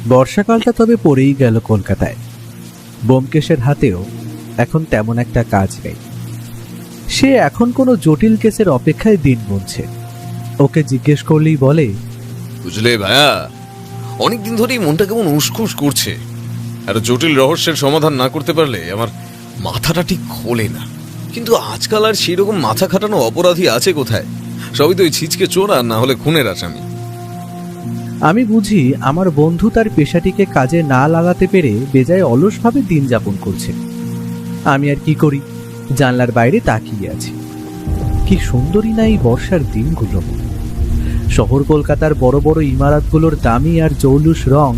বর্ষাকালটা তবে পড়েই গেল কলকাতায়। ব্যোমকেশের হাতেও এখন তেমন একটা কাজ নেই। সে এখন কোনো জটিল কেসের অপেক্ষায় দিন গুনছে। ওকে জিজ্ঞেস করলেই বলে, বুঝলে ভাইয়া, অনেকদিন ধরেই মনটা কেমন উসখুস করছে। আর জটিল রহস্যের সমাধান না করতে পারলে আমার মাথাটা ঠিক খোলে না। কিন্তু আজকাল আর সেই রকম মাথা খাটানো অপরাধী আছে কোথায়? সবই তো ওই ছিচকে চোর, আর না হলে খুনের আসামি। আমি বুঝি আমার বন্ধু তার পেশাটিকে কাজে না লাগাতে পেরে বেজায় অলসভাবে দিন যাপন করছে। আমি আর কি করি, জানলার বাইরে তাকিয়ে আছি। কি সুন্দরী না এই বর্ষার দিনগুলো। শহর কলকাতার বড় বড় ইমারতগুলোর দামি আর জৌলুস রং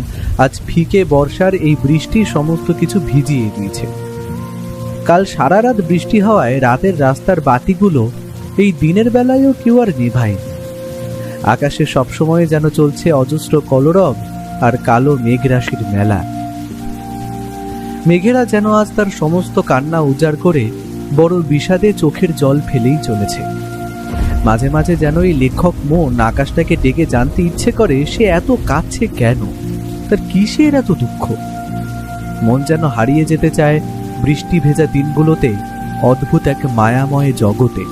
আজ ফিকে বর্ষার এই বৃষ্টি সমস্ত কিছু ভিজিয়ে দিয়েছে। কাল সারা রাত বৃষ্টি হওয়ায় রাতের রাস্তার বাতিগুলো এই দিনের বেলায়ও কেউ আর নেভায়নি। আকাশে সবসময় যেন চলছে অজস্র কলরব আর কালো মেঘরাশির মেলা। মেঘেরা যেন আজ তার সমস্ত কান্না উজাড় করে বড় বিষাদে চোখের জল ফেলেই চলেছে। মাঝে মাঝে যেন এই লেখক মন আকাশটাকে ডেকে জানতে ইচ্ছে করে সে এত কাঁদছে কেন, তার কিসের এত দুঃখ। মন যেন হারিয়ে যেতে চায় বৃষ্টি ভেজা দিনগুলোতে অদ্ভুত এক মায়াময় জগতে।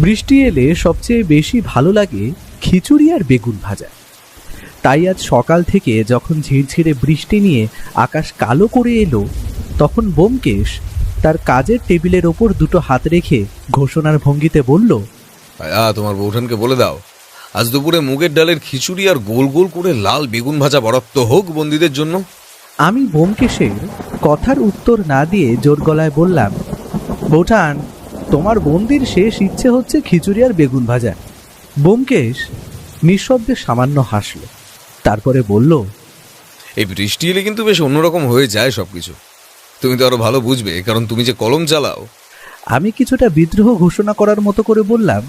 বৃষ্টি এলে সবচেয়ে বেশি ভালো লাগে খিচুড়ি আর বেগুন ভাজা। তাই আজ সকাল থেকে যখন ঝিরঝিরে বৃষ্টি নিয়ে আকাশ কালো করে এলো, তখন ব্যোমকেশ তার কাজের টেবিলের ওপর দুটো হাত রেখে ঘোষণার ভঙ্গিতে বলল, ভাইয়া, তোমার বৌঠানকে বলে দাও আজ দুপুরে মুগের ডালের খিচুড়ি আর গোল গোল করে লাল বেগুন ভাজা বরাদ্দ হোক বন্দীদের জন্য। আমি ব্যোমকেশের কথার উত্তর না দিয়ে জোর গলায় বললাম, বৌঠান, তোমার বন্দির শেষ ইচ্ছে হচ্ছে খিচুড়ি আর বেগুন ভাজা। ব্যোমকেশ নিঃশব্দে সামান্য হাসল, তারপরে বলল, এই বৃষ্টি এলে কিন্তু বেশ অন্যরকম হয়ে যায় সবকিছু। তুমি তো আরো ভালো বুঝবে, কারণ তুমি যে কলম চালাও। আমি কিছুটা বিদ্রোহ ঘোষণা করার মতো করে বললাম,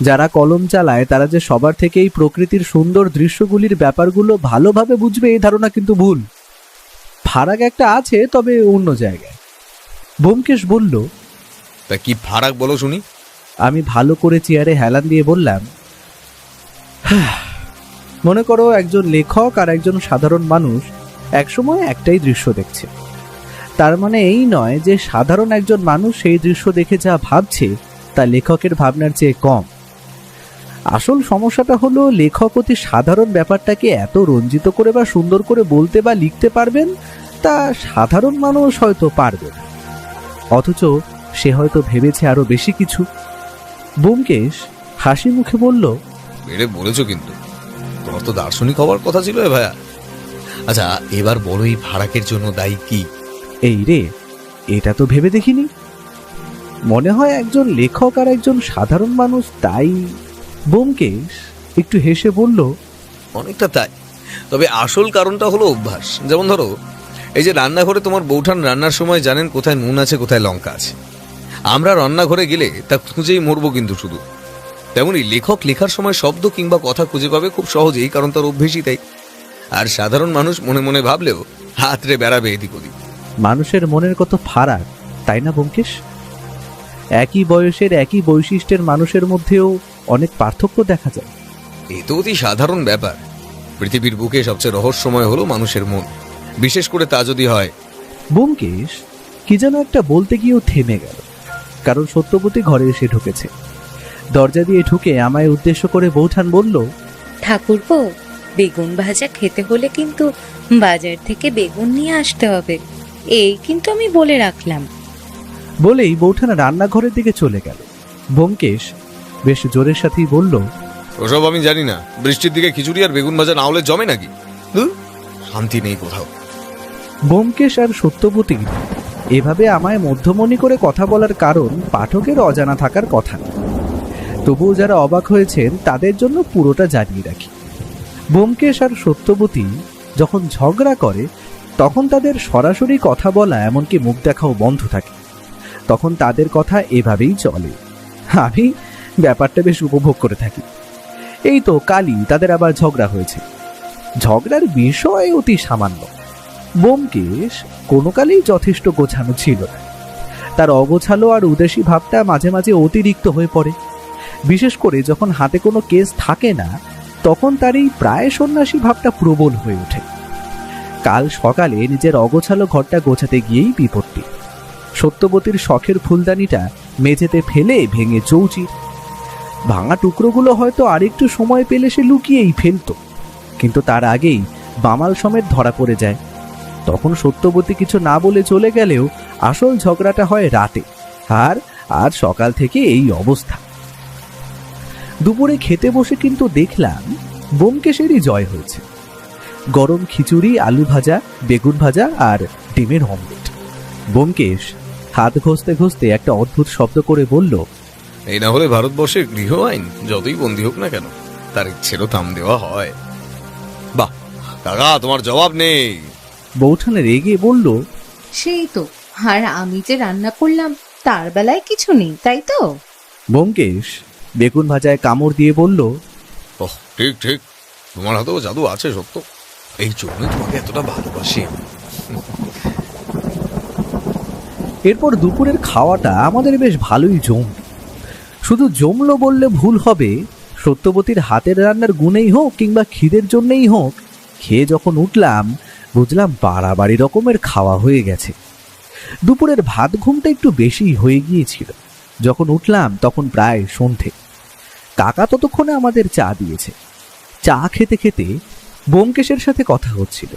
যারা কলম চালায় তারা যে সবার থেকে এই প্রকৃতির সুন্দর দৃশ্যগুলির ব্যাপারগুলো ভালোভাবে বুঝবে এই ধারণা কিন্তু ভুল। ফারাক একটা আছে, তবে অন্য জায়গায়। ব্যোমকেশ বলল, তা কি ফারাক বলো শুনি। আমি ভালো করে চেয়ারে হেলান দিয়ে বললাম, মনে করো একজন লেখক আর একজন সাধারণ মানুষ একসময় একটাই দৃশ্য দেখছে। তার মানে এই নয় যে সাধারণ একজন মানুষ সেই দৃশ্য দেখে যা ভাবছে তা লেখকের ভাবনার চেয়ে কম। আসল সমস্যাটা হলো লেখক অতি সাধারণ ব্যাপারটাকে এত রঞ্জিত করে বা সুন্দর করে বলতে বা লিখতে পারবেন, তা সাধারণ মানুষ হয়তো পারবে না। অথচ সে হয়তো ভেবেছে আরো বেশি কিছু। ব্যোমকেশ হাসি মুখে বলল, বেড়ে বলেছো, কিন্তু তোমার তো দার্শনিক হওয়ার কথা ছিল ভাইয়া। আচ্ছা, এবার বলো এই ফারাকের জন্য দায়ী কি? এই রে, এটা তো ভেবে দেখিনি। মনে হয় একজন লেখক আর একজন সাধারণ মানুষ, তাই। ব্যোমকেশ একটু হেসে বলল, অনেকটা তাই, তবে আসল কারণটা হলো অভ্যাস। যেমন ধরো, এই যে রান্নাঘরে তোমার বৌঠান রান্নার সময় জানেন কোথায় নুন আছে কোথায় লঙ্কা আছে। আমরা রান্নাঘরে গেলে তা খুঁজেই মরবো কিন্তু শুধু। তেমনি লেখক লেখার সময় শব্দ কিংবা কথা খুঁজে পাবে খুব সহজেই, কারণ তার অভ্যেসই তাই। আর সাধারণ মানুষ মনে মনে ভাবলেও হাতরে বেড়াবে এদিক ওদিক। মানুষের মনের কত ফারাক, তাই না ব্যোমকেশ? একই বয়সের একই বৈশিষ্ট্যের মানুষের মধ্যেও অনেক পার্থক্য দেখা যায়। এ তো অতি সাধারণ ব্যাপার। পৃথিবীর বুকে সবচেয়ে রহস্যময় হলো মানুষের মন, বিশেষ করে তা যদি হয়। ব্যোমকেশ কি যেন একটা বলতে গিয়েও থেমে গেল, কারণ সত্যবতী ঘরে এসে ঢুকেছে। দরজা দিয়ে ঢুকে আমায় উদ্দেশ্য করে বৌঠান বলল, ঠাকুরপো, বেগুন ভাজা খেতে হলে কিন্তু বাজার থেকে বেগুন নিয়ে আসতে হবে, এই কিন্তু আমি বলে রাখলাম। বলেই বৌঠান রান্নাঘরের দিকে চলে গেল। ব্যোমকেশ বেশ জোরের সাথেই বলল, ওসব আমি জানি না। বৃষ্টির দিকে খিচুড়ি আর বেগুন ভাজা না হলে জমে নাকি? শান্তি নেই কোথাও। ব্যোমকেশ আর সত্যবতী এভাবে আমায় মধ্যমণি করে কথা বলার কারণ পাঠকের অজানা থাকার কথা না। তবুও যারা অবাক হয়েছেন তাদের জন্য পুরোটা জানিয়ে রাখি। ব্যোমকেশ আর সত্যবতী যখন ঝগড়া করে তখন তাদের সরাসরি কথা বলা এমনকি মুখ দেখাও বন্ধ থাকে। তখন তাদের কথা এভাবেই চলে। আমি ব্যাপারটা বেশ উপভোগ করে থাকি। এই তো কালই তাদের আবার ঝগড়া হয়েছে। ঝগড়ার বিষয় অতি সামান্য। ব্যোমকেশ কোনো কালেই যথেষ্ট গোছানো ছিল না। তার অগোছালো আর উদাসী ভাবটা মাঝে মাঝে অতিরিক্ত হয়ে পড়ে। বিশেষ করে যখন হাতে কোনো কেস থাকে না, তখন তার এই প্রায় সন্ন্যাসী ভাবটা প্রবল হয়ে ওঠে। কাল সকালে নিজের অগোছালো ঘরটা গোছাতে গিয়েই বিপত্তি। সত্যবতীর শখের ফুলদানিটা মেঝেতে ফেলে ভেঙে চৌচির। ভাঙা টুকরোগুলো হয়তো আরেকটু সময় পেলে সে লুকিয়েই ফেলত, কিন্তু তার আগেই বামাল সমেত ধরা পড়ে যায়। তখন সত্যবতী কিছু না বলে চলে গেলেও আসল ঝগড়াটা হয় রাতে, আর আজ সকাল থেকে এই অবস্থা। দুপুরে খেতে বসে কিন্তু দেখলাম ব্যোমকেশেরই জয় হয়েছে। গরম খিচুড়ি, আলু ভাজা, বেগুন ভাজা আর ডিমের অমলেট। ব্যোমকেশ হাত ঘষতে ঘষতে একটা অদ্ভুত শব্দ করে বলল, এই না হলে ভারতবর্ষের গৃহ আইন যতই বন্দী হোক না কেন, তার ইচ্ছেরও থাম দেওয়া হয়। বাহ কাকা, তোমার জবাব নেই। বৌঠান রেগে বলল, সেই তো, আর আমি যে রান্না করলাম তার বেলায় কিছু নেই, তাই তো? ব্যোমকেশ বেগুন ভাজায় কামড় দিয়ে বলল, ওহ ঠিক ঠিক, তোমার হাতেও জাদু আছে সত্য, এই জন্যই তোমাকে এতটা ভালোবাসি আমি। এরপর দুপুরের খাওয়াটা আমাদের বেশ ভালোই জমল। শুধু জমলো বললে ভুল হবে, সত্যবতীর হাতের রান্নার গুণেই হোক কিংবা খিদের জন্যেই হোক, খেয়ে যখন উঠলাম বুঝলাম বাড়াবাড়ি রকমের খাওয়া হয়ে গেছে। দুপুরের ভাত ঘুমটা একটু বেশি হয়ে গিয়েছিল। যখন উঠলাম তখন প্রায় সন্ধে। কাকা ততক্ষণে আমাদের চা দিয়েছে। চা খেতে খেতে ব্যোমকেশের সাথে কথা হচ্ছিল।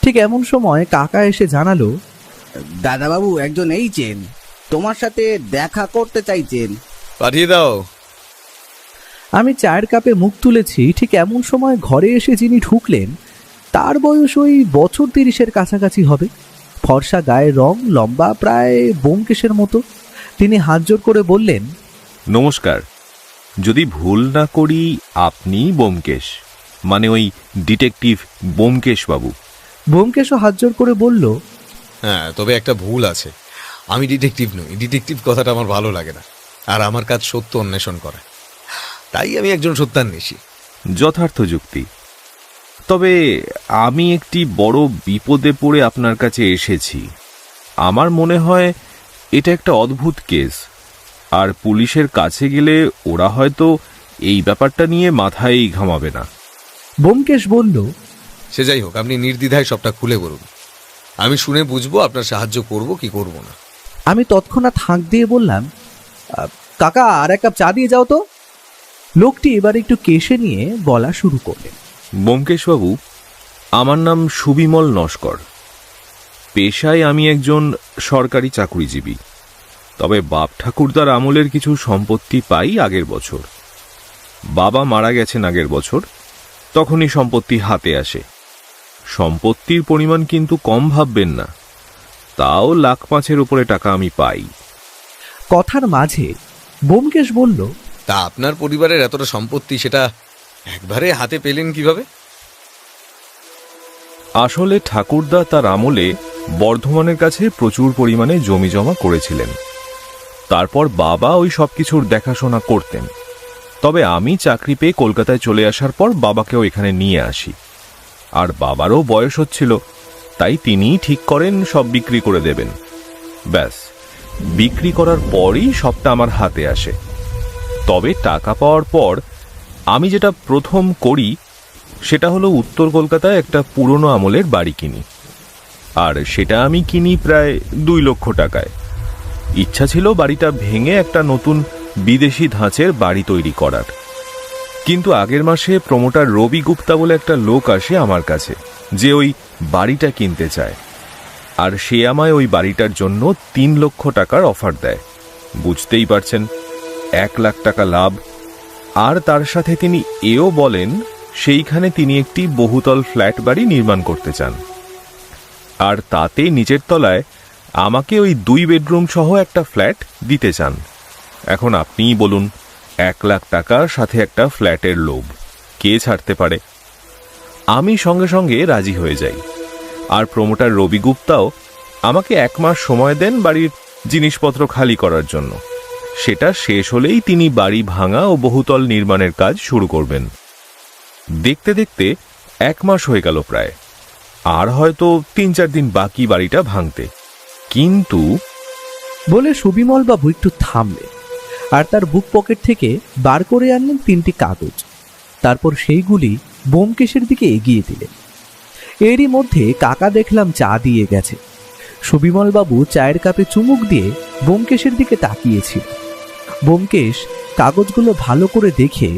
ঠিক এমন সময় কাকা এসে জানালো, দাদাবাবু একজন এইছেন, তোমার সাথে দেখা করতে চাইছেন। পাঠিয়ে দাও। আমি চায়ের কাপে মুখ তুলেছি, ঠিক এমন সময় ঘরে এসে যিনি ঢুকলেন তার বয়স ওই বছর 30-এর কাছাকাছি হবে। ফর্সা গায়ের রং, লম্বা, প্রায় ব্যোমকেশের মতো। তিনি হাত জোর করে বললেন, নমস্কার, যদি ভুল না করি আপনি ব্যোমকেশ, মানে ওই ডিটেকটিভ ব্যোমকেশ বাবু? ব্যোমকেশও হাত জোর করে বলল, হ্যাঁ, তবে একটা ভুল আছে, আমি ডিটেকটিভ নই। ডিটেকটিভ কথাটা আমার ভালো লাগে না, আর আমার কাজ সত্য অন্বেষণ করা, তাই আমি একজন সত্যান্বেষী। যথার্থ যুক্তি। তবে আমি একটি বড় বিপদে পড়ে আপনার কাছে এসেছি। আমার মনে হয় এটা একটা অদ্ভুত কেস, আর পুলিশের কাছে গেলে ওরা হয়তো এই ব্যাপারটা নিয়ে মাথায় ঘামাবে না। ব্যোমকেশ বলল, সে যাই হোক, আপনি নির্দ্বিধায় সবটা খুলে বলুন, আমি শুনে বুঝবো আপনার সাহায্য করব কি করব না। আমি তৎক্ষণাৎ হাঁক দিয়ে বললাম, কাকা আর এক কাপ চা দিয়ে যাও তো। লোকটি এবার একটু কেশে নিয়ে বলা শুরু করলেন, ব্যোমকেশ বাবু, আমার নাম সুবিমল নস্কর। পেশায় আমি একজন সরকারি চাকুরিজীবী। তবে বাপ ঠাকুরদার আমলের কিছু সম্পত্তি পাই আগের বছর। বাবা মারা গেছেন আগের বছর, তখনই সম্পত্তি হাতে আসে। সম্পত্তির পরিমাণ কিন্তু কম ভাববেন না, তাও 1,05,000 উপরে টাকা আমি পাই। কথার মাঝে ব্যোমকেশ বলল, তা আপনার পরিবারের এতটা সম্পত্তি, সেটা একবারে হাতে পেলেন কিভাবে? আসলে ঠাকুরদা তার আমলে বর্ধমানের কাছে প্রচুর পরিমাণে জমি জমা করেছিলেন। তারপর বাবা ওই সব কিছুর দেখাশোনা করতেন। তবে আমি চাকরি পেয়ে কলকাতায় চলে আসার পর বাবাকেও এখানে নিয়ে আসি। আর বাবারও বয়স হচ্ছিল, তাই তিনিই ঠিক করেন সব বিক্রি করে দেবেন। ব্যাস, বিক্রি করার পরই সবটা আমার হাতে আসে। তবে টাকা পাওয়ার পর আমি যেটা প্রথম করি সেটা হলো উত্তর কলকাতায় একটা পুরনো আমলের বাড়ি কিনি। আর সেটা আমি কিনি প্রায় 2 লক্ষ টাকায়। ইচ্ছা ছিল বাড়িটা ভেঙে একটা নতুন বিদেশি ধাঁচের বাড়ি তৈরি করার। কিন্তু আগের মাসে প্রমোটার রবি গুপ্তা বলে একটা লোক আসে আমার কাছে, যে ওই বাড়িটা কিনতে চায়। আর সে আমায় ওই বাড়িটার জন্য 3 লক্ষ টাকার অফার দেয়। বুঝতেই পারছেন, 1 লাখ টাকা লাভ। আর তার সাথে তিনি এও বলেন সেইখানে তিনি একটি বহুতল ফ্ল্যাট বাড়ি নির্মাণ করতে চান। আর তাতে নিচের তলায় আমাকে ওই 2 বেডরুম সহ একটা ফ্ল্যাট দিতে চান। এখন আপনিই বলুন, 1 লাখ টাকার সাথে একটা ফ্ল্যাটের লোভ কে ছাড়তে পারে? আমি সঙ্গে সঙ্গে রাজি হয়ে যাই। আর প্রমোটার রবি গুপ্তাও আমাকে 1 মাস সময় দেন বাড়ির জিনিসপত্র খালি করার জন্য। সেটা শেষ হলেই তিনি বাড়ি ভাঙা ও বহুতল নির্মাণের কাজ শুরু করবেন। দেখতে দেখতে 1 মাস হয়ে গেল প্রায়, আর হয়তো 3-4 দিন বাকি বাড়িটা ভাঙতে। কিন্তু বলে সুবিমল বাবু একটু থামলেন, আর তার বুক পকেট থেকে বার করে আনলেন 3টি কাগজ। তারপর সেইগুলি ব্যোমকেশের দিকে এগিয়ে দিলেন। এরই মধ্যে কাকা দেখলাম চা দিয়ে গেছে। সুবিমলবাবু চায়ের কাপে চুমুক দিয়ে ব্যোমকেশের দিকে তাকিয়েছিল। ব্যোমকেশ কাগজগুলো ভালো করে দেখে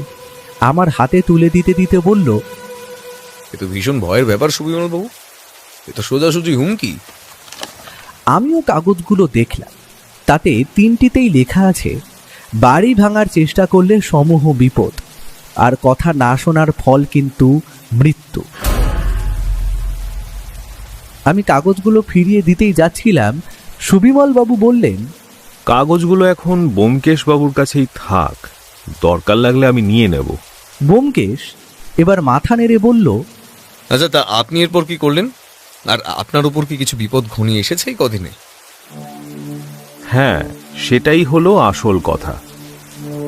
আমার হাতে তুলে দিতে দিতে বলল, এ তো ভীষণ ভয়ের ব্যাপার সুবিমল বাবু, এ তো সোজাসুজি হুমকি। আমিও কাগজগুলো দেখলাম। তাতে তিনটিতেই লেখা আছে, বাড়ি ভাঙার চেষ্টা করলে সমূহ বিপদ, আর কথা না শোনার ফল কিন্তু মৃত্যু। আমি কাগজগুলো ফিরিয়ে দিতেই যাচ্ছিলাম, সুবিমলবাবু বললেন, কাগজগুলো এখন ব্যোমকেশ বাবুর কাছেই থাক, দরকার লাগলে আমি নিয়ে নেব। ব্যোমকেশ এবার মাথা নেড়ে বলল, আচ্ছা, তা আপনি এরপর কি করলেন? আর আপনার উপর কি কিছু বিপদ ঘনিয়ে এসেছে এই কদিনে? হ্যাঁ, সেটাই হলো আসল কথা।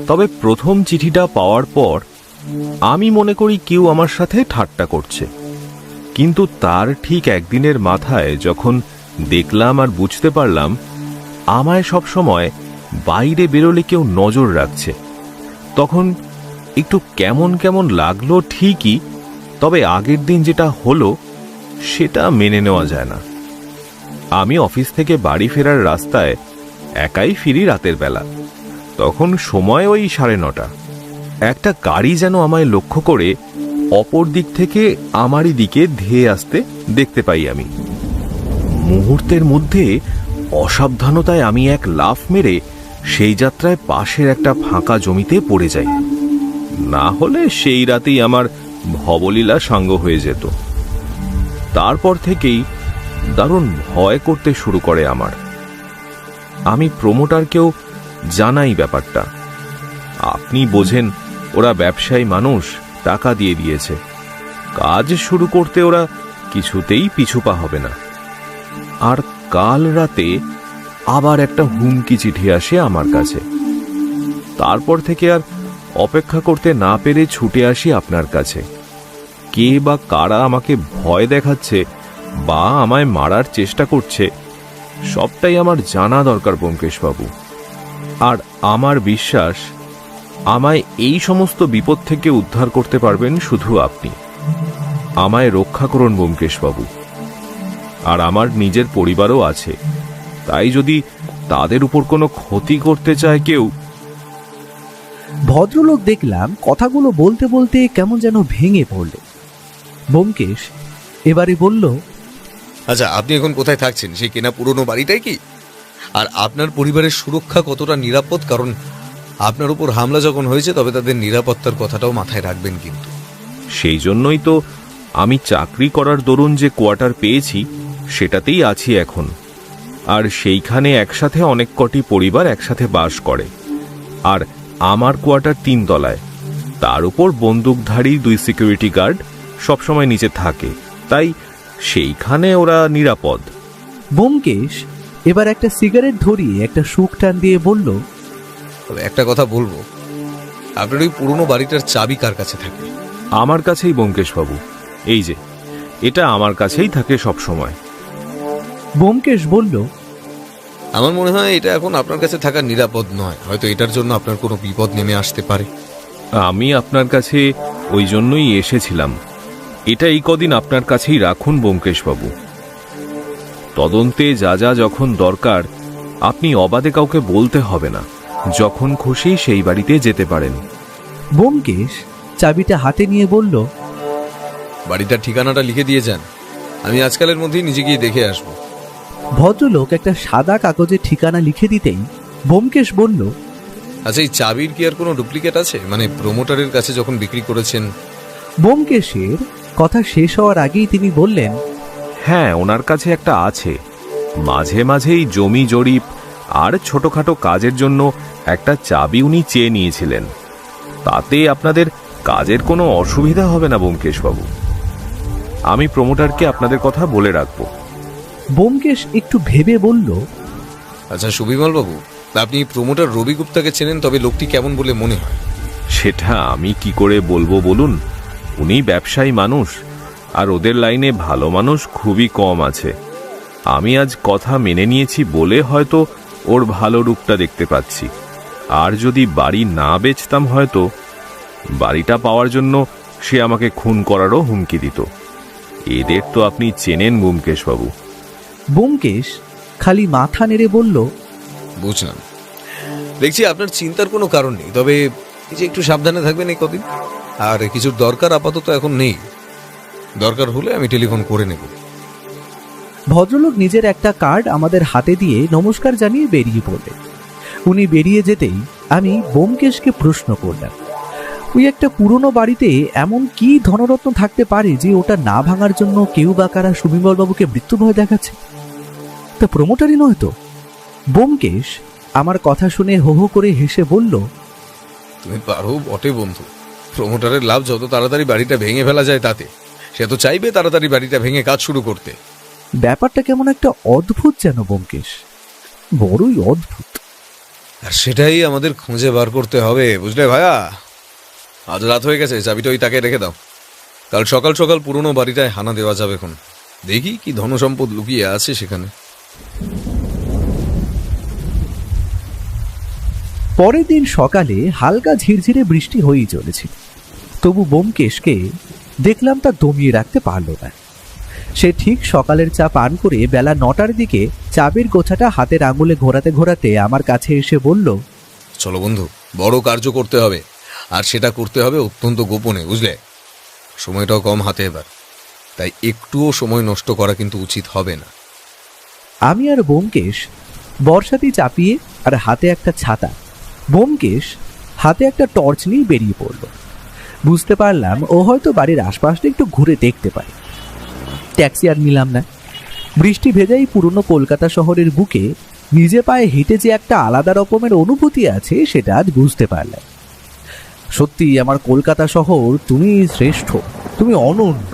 তবে প্রথম চিঠিটা পাওয়ার পর আমি মনে করি কেউ আমার সাথে ঠাট্টা করছে, কিন্তু তার ঠিক একদিনের মাথায় যখন দেখলাম আর বুঝতে পারলাম আমায় সব সময় বাইরে বেরোলে কেউ নজর রাখছে, তখন একটু কেমন কেমন লাগলো ঠিকই, তবে আগের দিন যেটা হলো সেটা মেনে নেওয়া যায় না। আমি অফিস থেকে বাড়ি ফেরার রাস্তায় একাই ফিরি রাতের বেলা, তখন সময় ওই 9:30। একটা গাড়ি যেন আমায় লক্ষ্য করে অপর দিক থেকে আমারই দিকে ধেয়ে আসতে দেখতে পাই আমি। মুহূর্তের মধ্যে অসাবধানতায় আমি এক লাফ মেরে সেই যাত্রায় পাশের একটা ফাঁকা জমিতে পড়ে যাই, না হলে সেই রাতেই আমার ভবলীলা সাঙ্গ হয়ে যেত। তারপর থেকেই দারুণ ভয় করতে শুরু করে আমার। আমি প্রমোটারকেও জানাই ব্যাপারটা। আপনি বোঝেন, ওরা ব্যবসায়ী মানুষ, টাকা দিয়ে দিয়েছে, কাজ শুরু করতে ওরা কিছুতেই পিছুপা হবে না। আর কাল রাতে আবার একটা হুমকি চিঠি আসে আমার কাছে। তারপর থেকে আর অপেক্ষা করতে না পেরে ছুটে আসি আপনার কাছে। কে বা কারা আমাকে ভয় দেখাচ্ছে বা আমায় মারার চেষ্টা করছে, সবটাই আমার জানা দরকার ব্যোমকেশবাবু। আর আমার বিশ্বাস, আমায় এই সমস্ত বিপদ থেকে উদ্ধার করতে পারবেন শুধু আপনি। আমায় রক্ষা করুন ব্যোমকেশবাবু। আর আমার নিজের পরিবারও আছে, তাই যদি তাদের উপর কোনো ক্ষতি করতে চায় কেউ। ভদ্রলোক দেখলাম কথাগুলো বলতে বলতে কেমন যেন ভেঙে পড়লেন। ব্যোমকেশ এবারে বলল, আচ্ছা, আপনি এখন কোথায় থাকছেন? সেই কেনা পুরনো বাড়িটাই কি? আর আপনার পরিবারের সুরক্ষা কতটা নিরাপদ? কারণ আপনার উপর হামলা যখন হয়েছে, তবে তাদের নিরাপত্তার কথাটাও মাথায় রাখবেন কিন্তু। সেই জন্যই তো আমি চাকরি করার দরুন যে কোয়ার্টার পেয়েছি সেটাতেই আছি এখন। আর সেইখানে একসাথে অনেক কটি পরিবার একসাথে বাস করে। আর আমার কোয়ার্টার 3 তলায়, তার উপর বন্দুকধারী 2 সিকিউরিটি গার্ড সবসময় নিচে থাকে, তাই সেইখানে ওরা নিরাপদ। ব্যোমকেশ এবার একটা সিগারেট ধরিয়ে একটা সুখ টান দিয়ে বলল, তবে একটা কথা বলবো, আপনার ওই পুরনো বাড়িটার চাবি কার কাছে থাকে? আমার কাছেই ব্যোমকেশবাবু। এই যে, এটা আমার কাছেই থাকে সব সময়। ব্যোমকেশ বলল, আমার মনে হয় এটা এখন আপনার কাছে থাকা নিরাপদ নয়, হয়তো এটার জন্য আপনার কোনো বিপদ নেমে আসতে পারে। আমি আপনার কাছে ওই জন্যই এসেছিলাম। এটা এই কদিন আপনার কাছেই রাখুন ব্যোমকেশবাবু। তদন্তে যা যা যখন দরকার আপনি অবাধে কাউকে বলতে হবে না, যখন খুশি সেই বাড়িতে যেতে পারেন। ব্যোমকেশ চাবিটা হাতে নিয়ে বলল, বাড়িটার ঠিকানাটা লিখে দিয়ে যান, আমি আজকালের মধ্যেই নিজে গিয়ে দেখে আসবো। ভদ্রলোক একটা সাদা কাগজে ঠিকানা লিখে দিতেই ব্যোমকেশ বলল, আচ্ছা, এই চাবির কি আর কোনো ডুপ্লিকেট আছে? মানে প্রমোটারের কাছে যখন বিক্রি করেছেন? ব্যোমকেশের কথা শেষ হওয়ার আগেই তিনি বললেন, হ্যাঁ, ওনার কাছে একটা আছে। মাঝে মাঝেই জমি জরিপ আর ছোটখাটো কাজের জন্য একটা চাবি উনি চেয়ে নিয়েছিলেন। তাতে আপনাদের কাজের কোনো অসুবিধা হবে না ব্যোমকেশবাবু। আমি প্রমোটারকে আপনাদের কথা বলে রাখবো। ব্যোমকেশ একটু ভেবে বলল, আচ্ছা সুবিমল বাবু, আপনি প্রমোটার রবি গুপ্তাকে চেনেন, তবে লোকটি কেমন বলে মনে হয়? সেটা আমি কি করে বলবো বলুন? উনি ব্যবসায়ী মানুষ, আর ওদের লাইনে ভালো মানুষ খুবই কম আছে। আমি আজ কথা মেনে নিয়েছি বলে হয়তো ওর ভালো রূপটা দেখতে পাচ্ছি। আর যদি বাড়ি না বেচতাম হয়তো বাড়িটা পাওয়ার জন্য সে আমাকে খুন করারও হুমকি দিত। এদের তো আপনি চেনেন ব্যোমকেশ বাবু। ব্যোমকেশ খালি মাথা নেড়ে বলল, বুঝলাম। দেখছি আপনার চিন্তার কোনো কারণ নেই, তবে এই যে একটু সাবধানে থাকবেন এই কদিন। আর কিছুর দরকার আপাতত এখন নেই, দরকার হলে আমি টেলিফোন করে নেব। ভদ্রলোক নিজের একটা কার্ড আমাদের হাতে দিয়ে নমস্কার জানিয়ে বেরিয়ে পড়লেন। উনি বেরিয়ে যেতেই আমি ব্যোমকেশকে প্রশ্ন করলাম, ওই একটা পুরনো বাড়িতে এমন কি ধনরত্ন থাকতে পারে যে ওটা না ভাঙার জন্য কেউ বা কারা সুবিমল বাবুকে মৃত্যু ভয় দেখাচ্ছে? তা প্রমোটারই নয় তো? ব্যোমকেশ আমার কথা শুনে হো হো করে হেসে বলল, তুমি পারো বটে বন্ধু। প্রমোটারের লাভ যত তাড়াতাড়ি বাড়িটা ভেঙে ফেলা যায় তাতে। সে তো চাইবে তাড়াতাড়ি বাড়িটা ভেঙে কাজ শুরু করতে। ব্যাপারটা কেমন একটা অদ্ভুত যেন ব্যোমকেশ, বড়ই অদ্ভুত। আর সেটাই আমাদের খুঁজে বার করতে হবে, বুঝলে ভাইয়া? আজ রাত হয়ে গেছে, চাবিটা ওই তাকে রেখে দাও। কাল সকাল সকাল পুরনো বাড়িটায় হানা দেওয়া যাবে। এখন দেখি কি ধনসম্পদ লুকিয়ে আছে সেখানে। পরের দিন সকালে হালকা ঝিরঝিরে বৃষ্টি হয়েই চলেছে, তবু ব্যোমকেশকে দেখলাম তা দমিয়ে রাখতে পারল না। সে ঠিক সকালের চা পান করে বেলা 9টার দিকে চাবির গোছাটা হাতের আঙুলে ঘোরাতে ঘোরাতে আমার কাছে এসে বলল, চলো বন্ধু, বড় কার্য করতে হবে, আর সেটা করতে হবে অত্যন্ত গোপনে, বুঝলে? সময়টাও কম হাতে এবার, তাই একটুও সময় নষ্ট করা কিন্তু উচিত হবে না। আমি আর ব্যোমকেশ বর্ষাতি চাপিয়ে আর হাতে একটা ছাতা, ব্যোমকেশ হাতে একটা টর্চ নিয়ে বেরিয়ে পড়ল। বুঝতে পারলাম ও হয়তো বাড়ির আশপাশটা একটু ঘুরে দেখতে পারে। ট্যাক্সি আর নিলাম না। বৃষ্টি ভেজাই পুরনো কলকাতা শহরের বুকে নিজে পায়ে হেঁটে যে একটা আলাদা রকমের অনুভূতি আছে সেটা আজ বুঝতে পারলাম। সত্যি আমার কলকাতা শহর, তুমি শ্রেষ্ঠ, তুমি অনন্য।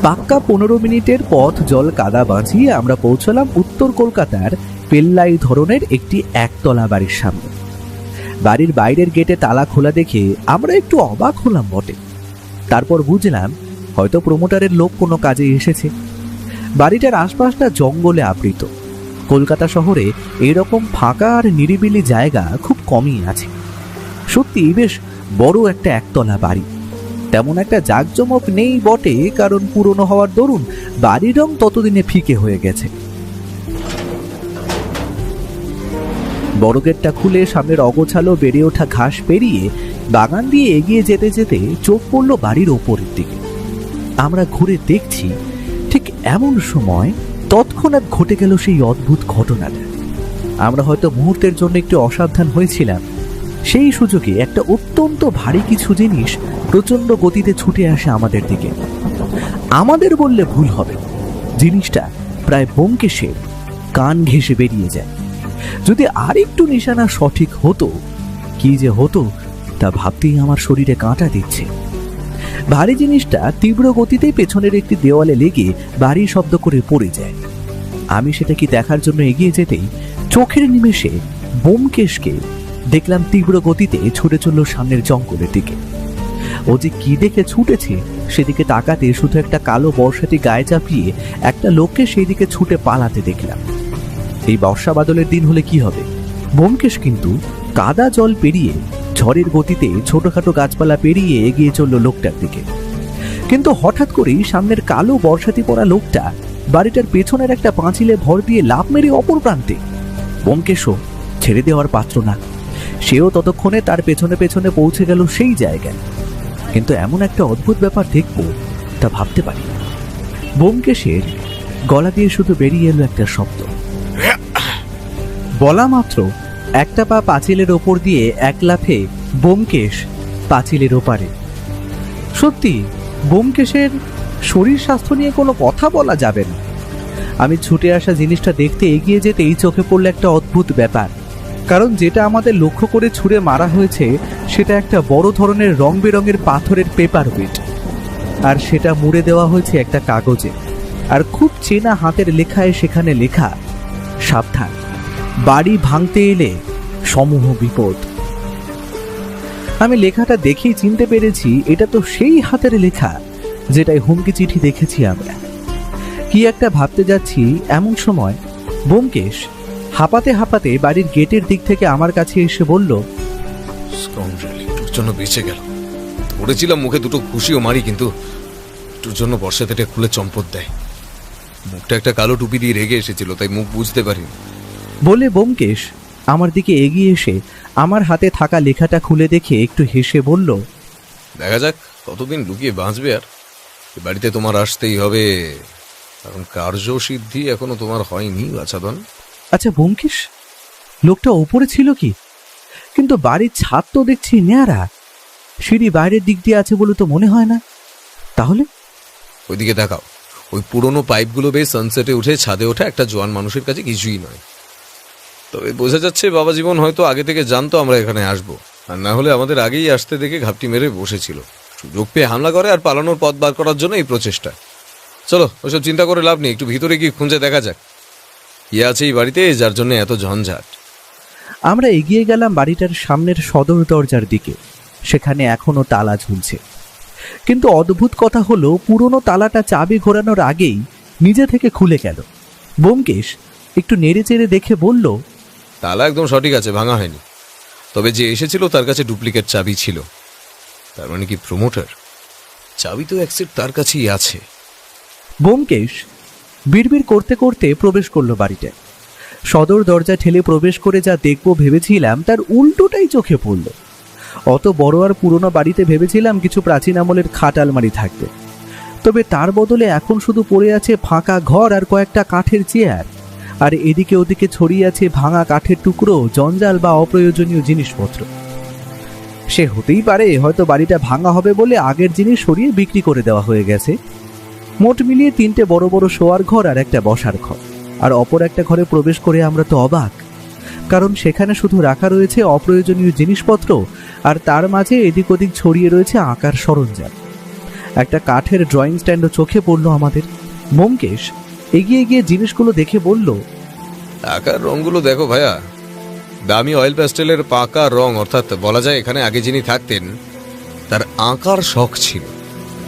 পাক্কা 15 মিনিটের পথ জল কাদা বাঁচিয়ে আমরা পৌঁছলাম উত্তর কলকাতার পেল্লাই ধরনের একটি একতলা বাড়ির সামনে। বাড়ির বাইরের গেটে তালা খোলা দেখে আমরা একটু অবাক হলাম বটে। তারপর বুঝলাম হয়তো প্রমোটারের লোক কোনো কাজে এসেছে। বাড়িটার আশপাশটা জঙ্গলে আবৃত। কলকাতা শহরে এরকম ফাঁকা আর নিরিবিলি জায়গা খুব কমই আছে। সত্যি বেশ বড় একটা একতলা বাড়ি। তেমন একটা জাঁকজমক নেই বটে, কারণ পুরনো হওয়ার দরুন বাড়ির রং ততদিনে ফিকে হয়ে গেছে। বড় গেটটা খুলে সামনের অগোছালো বেড়ে ওঠা ঘাস পেরিয়ে বাগান দিয়ে এগিয়ে যেতে যেতে চোখ পড়ল বাড়ির ওপরের দিকে। আমরা ঘুরে দেখছি, ঠিক এমন সময় তৎক্ষণাৎ ঘটে গেল সেই অদ্ভুত ঘটনাটা। আমরা হয়তো মুহূর্তের জন্য একটু অসাবধান হয়েছিলাম। সেই সুযোগে একটা অত্যন্ত ভারী কিছু জিনিস প্রচন্ড গতিতে ছুটে আসে আমাদের দিকে। আমাদের বললে ভুল হবে, জিনিসটা প্রায় ব্যোমকেশের কান ঘেঁষে বেরিয়ে যায়। যদি আর একটু নিশানা সঠিক হতো, কি যে হতো তা ভাবতেই আমার শরীরে কাঁটা দিচ্ছে। ভারী জিনিসটা তীব্র গতিতে পেছনের একটি দেওয়ালে লেগে বাড়ি শব্দ করে পড়ে যায়। আমি সেটা কি দেখার জন্য এগিয়ে যেতেই চোখের নিমেষে ব্যোমকেশকে দেখলাম তীব্র গতিতে ছুটে চলল সামনের জঙ্গলের দিকে। ও যে কি দেখে ছুটেছে সেদিকে তাকাতে শুধু একটা কালো বর্ষাটি গায়ে চাপিয়ে একটা লোককে সেই দিকে ছুটে পালাতে দেখলাম। এই বর্ষা বাদলের দিন হলে কি হবে, ব্যোমকেশ কিন্তু কাদা জল পেরিয়ে ঝড়ের গতিতে ছোটখাটো গাছপালা পেরিয়ে এগিয়ে চলল লোকটার দিকে। কিন্তু হঠাৎ করেই সামনের কালো বর্ষাতি পরা লোকটা বাড়িটার পেছনের একটা পাঁচিলে ভর দিয়ে লাফ মেরে অপর প্রান্তে। ব্যোমকেশও ছেড়ে দেওয়ার পাত্র না, সেও ততক্ষণে তার পেছনে পেছনে পৌঁছে গেল সেই জায়গায়। কিন্তু এমন একটা অদ্ভুত ব্যাপার দেখব তা ভাবতে পারি। ব্যোমকেশের গলা দিয়ে শুধু বেরিয়ে এলো একটা শব্দ। বলা মাত্র একটা পা পাঁচিলের ওপর দিয়ে এক লাফে ব্যোমকেশ পাঁচিলের ওপারে। সত্যি ব্যোমকেশের শরীর স্বাস্থ্য নিয়ে কোনো কথা বলা যাবে না। আমি ছুটে আসা জিনিসটা দেখতে এগিয়ে যেতেই চোখে পড়ল একটা অদ্ভুত ব্যাপার। কারণ যেটা আমাদের লক্ষ্য করে ছুঁড়ে মারা হয়েছে সেটা একটা বড় ধরনের রং বেরঙের পাথরের পেপার ওয়েট, আর সেটা মুড়ে দেওয়া হয়েছে একটা কাগজে। আর খুব চেনা হাতের লেখায় সেখানে লেখা, সাবধান, বাড়ি ভাঙতে এলে সমূহ বিপদ। আমি লেখাটা দেখেই চিনতে পেরেছি এটা তো সেই হাতের লেখা যেটাই হুমকি চিঠি দেখেছি আমরা। কি একটা ভাবতে যাচ্ছি এমন সময় ব্যোমকেশ হাঁপাতে হাঁপাতে বাড়ির গেটের দিক থেকে আমার কাছে এসে বলল, স্কাউন্ড্রেল, একটু জন্য বেঁচে গেল। ধরেছিলাম মুখে দুটো খুশিও মারি, কিন্তু একটুর জন্য বর্ষাতে খুলে চম্পট দেয়। মুখটা একটা কালো টুপি দিয়ে রেগে এসেছিল, তাই মুখ বুঝতে পারিনি। বলে ব্যোমকেশ আমার দিকে এগিয়ে এসে আমার হাতে থাকা লেখাটা খুলে দেখে একটু হেসে বলল, দেখা যাক কতদিন লুকিয়ে বাঁচবে। আর এ বাড়িতে তোমার আসতেই হবে, কারণ কার্যসিদ্ধি এখনো তোমার হয়নি বাছাধন। আচ্ছা ব্যোমকেশ, লোকটা ওপরে ছিল কি? কিন্তু বাড়ির ছাদ তো দেখছি ন্যাড়া, সিঁড়ি বাইরের দিক দিয়ে আছে বলে তো মনে হয় না। তাহলে ওইদিকে দেখাও, ওই পুরনো পাইপগুলো বেশ সানসেটে উঠে ছাদে ওঠা একটা জোয়ান মানুষের কাছে কিছুই নয়। তবে বোঝা যাচ্ছে বাবা জীবন হয়তো আগে থেকে জানতো আমরা এখানে আসবো, আর না হলে আমাদের আগেই আসতে দেখে ঘাপটি মেরে বসেছিল। সুযোগ পেয়ে হামলা করে আর পালানোর পথ বার করার জন্য এই প্রচেষ্টা। চলো ওসব চিন্তা করে লাভ নেই, একটু ভিতরে গিয়ে খুঁজে দেখা যাক কি আছে এই বাড়িতে, যার জন্য এত ঝঞ্ঝাট। আমরা এগিয়ে গেলাম বাড়িটার সামনের সদর দরজার দিকে। সেখানে এখনো তালা ঝুলছে, কিন্তু অদ্ভুত কথা হলো পুরনো তালাটা চাবি ঘোরানোর আগেই নিজে থেকে খুলে গেল। ব্যোমকেশ একটু নেড়ে চেড়ে দেখে বলল, তালা একদম সঠিক আছে, ভাঙা হয়নি। তবে যে এসেছিল তার কাছে ডুপ্লিকেট চাবি ছিল। তার মানে কি প্রমোটার? চাবি তো এক সেট তার কাছেই আছে। ব্যোমকেশ বিড়বিড় করতে করতে প্রবেশ করলো বাড়িতে। সদর দরজা ঠেলে প্রবেশ করে যা দেখবো ভেবেছিলাম তার উল্টোটাই চোখে পড়ল। অত বড় আর পুরনো বাড়িতে ভেবেছিলাম কিছু প্রাচীন আমলের খাট আলমারি থাকবে, তবে তার বদলে এখন শুধু পড়ে আছে ফাঁকা ঘর আর কয়েকটা কাঠের চেয়ার, আর এদিকে ওদিকে ছড়িয়ে আছে ভাঙা কাঠের টুকরো, জঞ্জাল বা অপ্রয়োজনীয় জিনিসপত্র। সে হতেই পারে হয়তো বাড়িটা ভাঙা হবে বলে আগের জিনিস সরিয়ে বিক্রি করে দেওয়া হয়ে গেছে। মোট মিলিয়ে 3টে বড় বড় শোয়ার ঘর আর একটা বসার ঘর, আর অপর একটা ঘরে প্রবেশ করে আমরা তো অবাক, কারণ সেখানে শুধু রাখা রয়েছে অপ্রয়োজনীয় জিনিসপত্র, আর তার মাঝে এদিক ওদিক ছড়িয়ে রয়েছে আঁকার সরঞ্জাম। একটা কাঠের ড্রয়িং স্ট্যান্ডও চোখে পড়ল আমাদের। ব্যোমকেশ এগিয়ে গিয়ে জিনিসগুলো দেখে বলল, আকার রঙগুলো দেখো ভাইয়া, দামি অয়েল প্যাস্টেলের পাকা রং, অর্থাৎ বলা যায় এখানে আগে যিনি থাকতেন তার আঁকার শখ ছিল।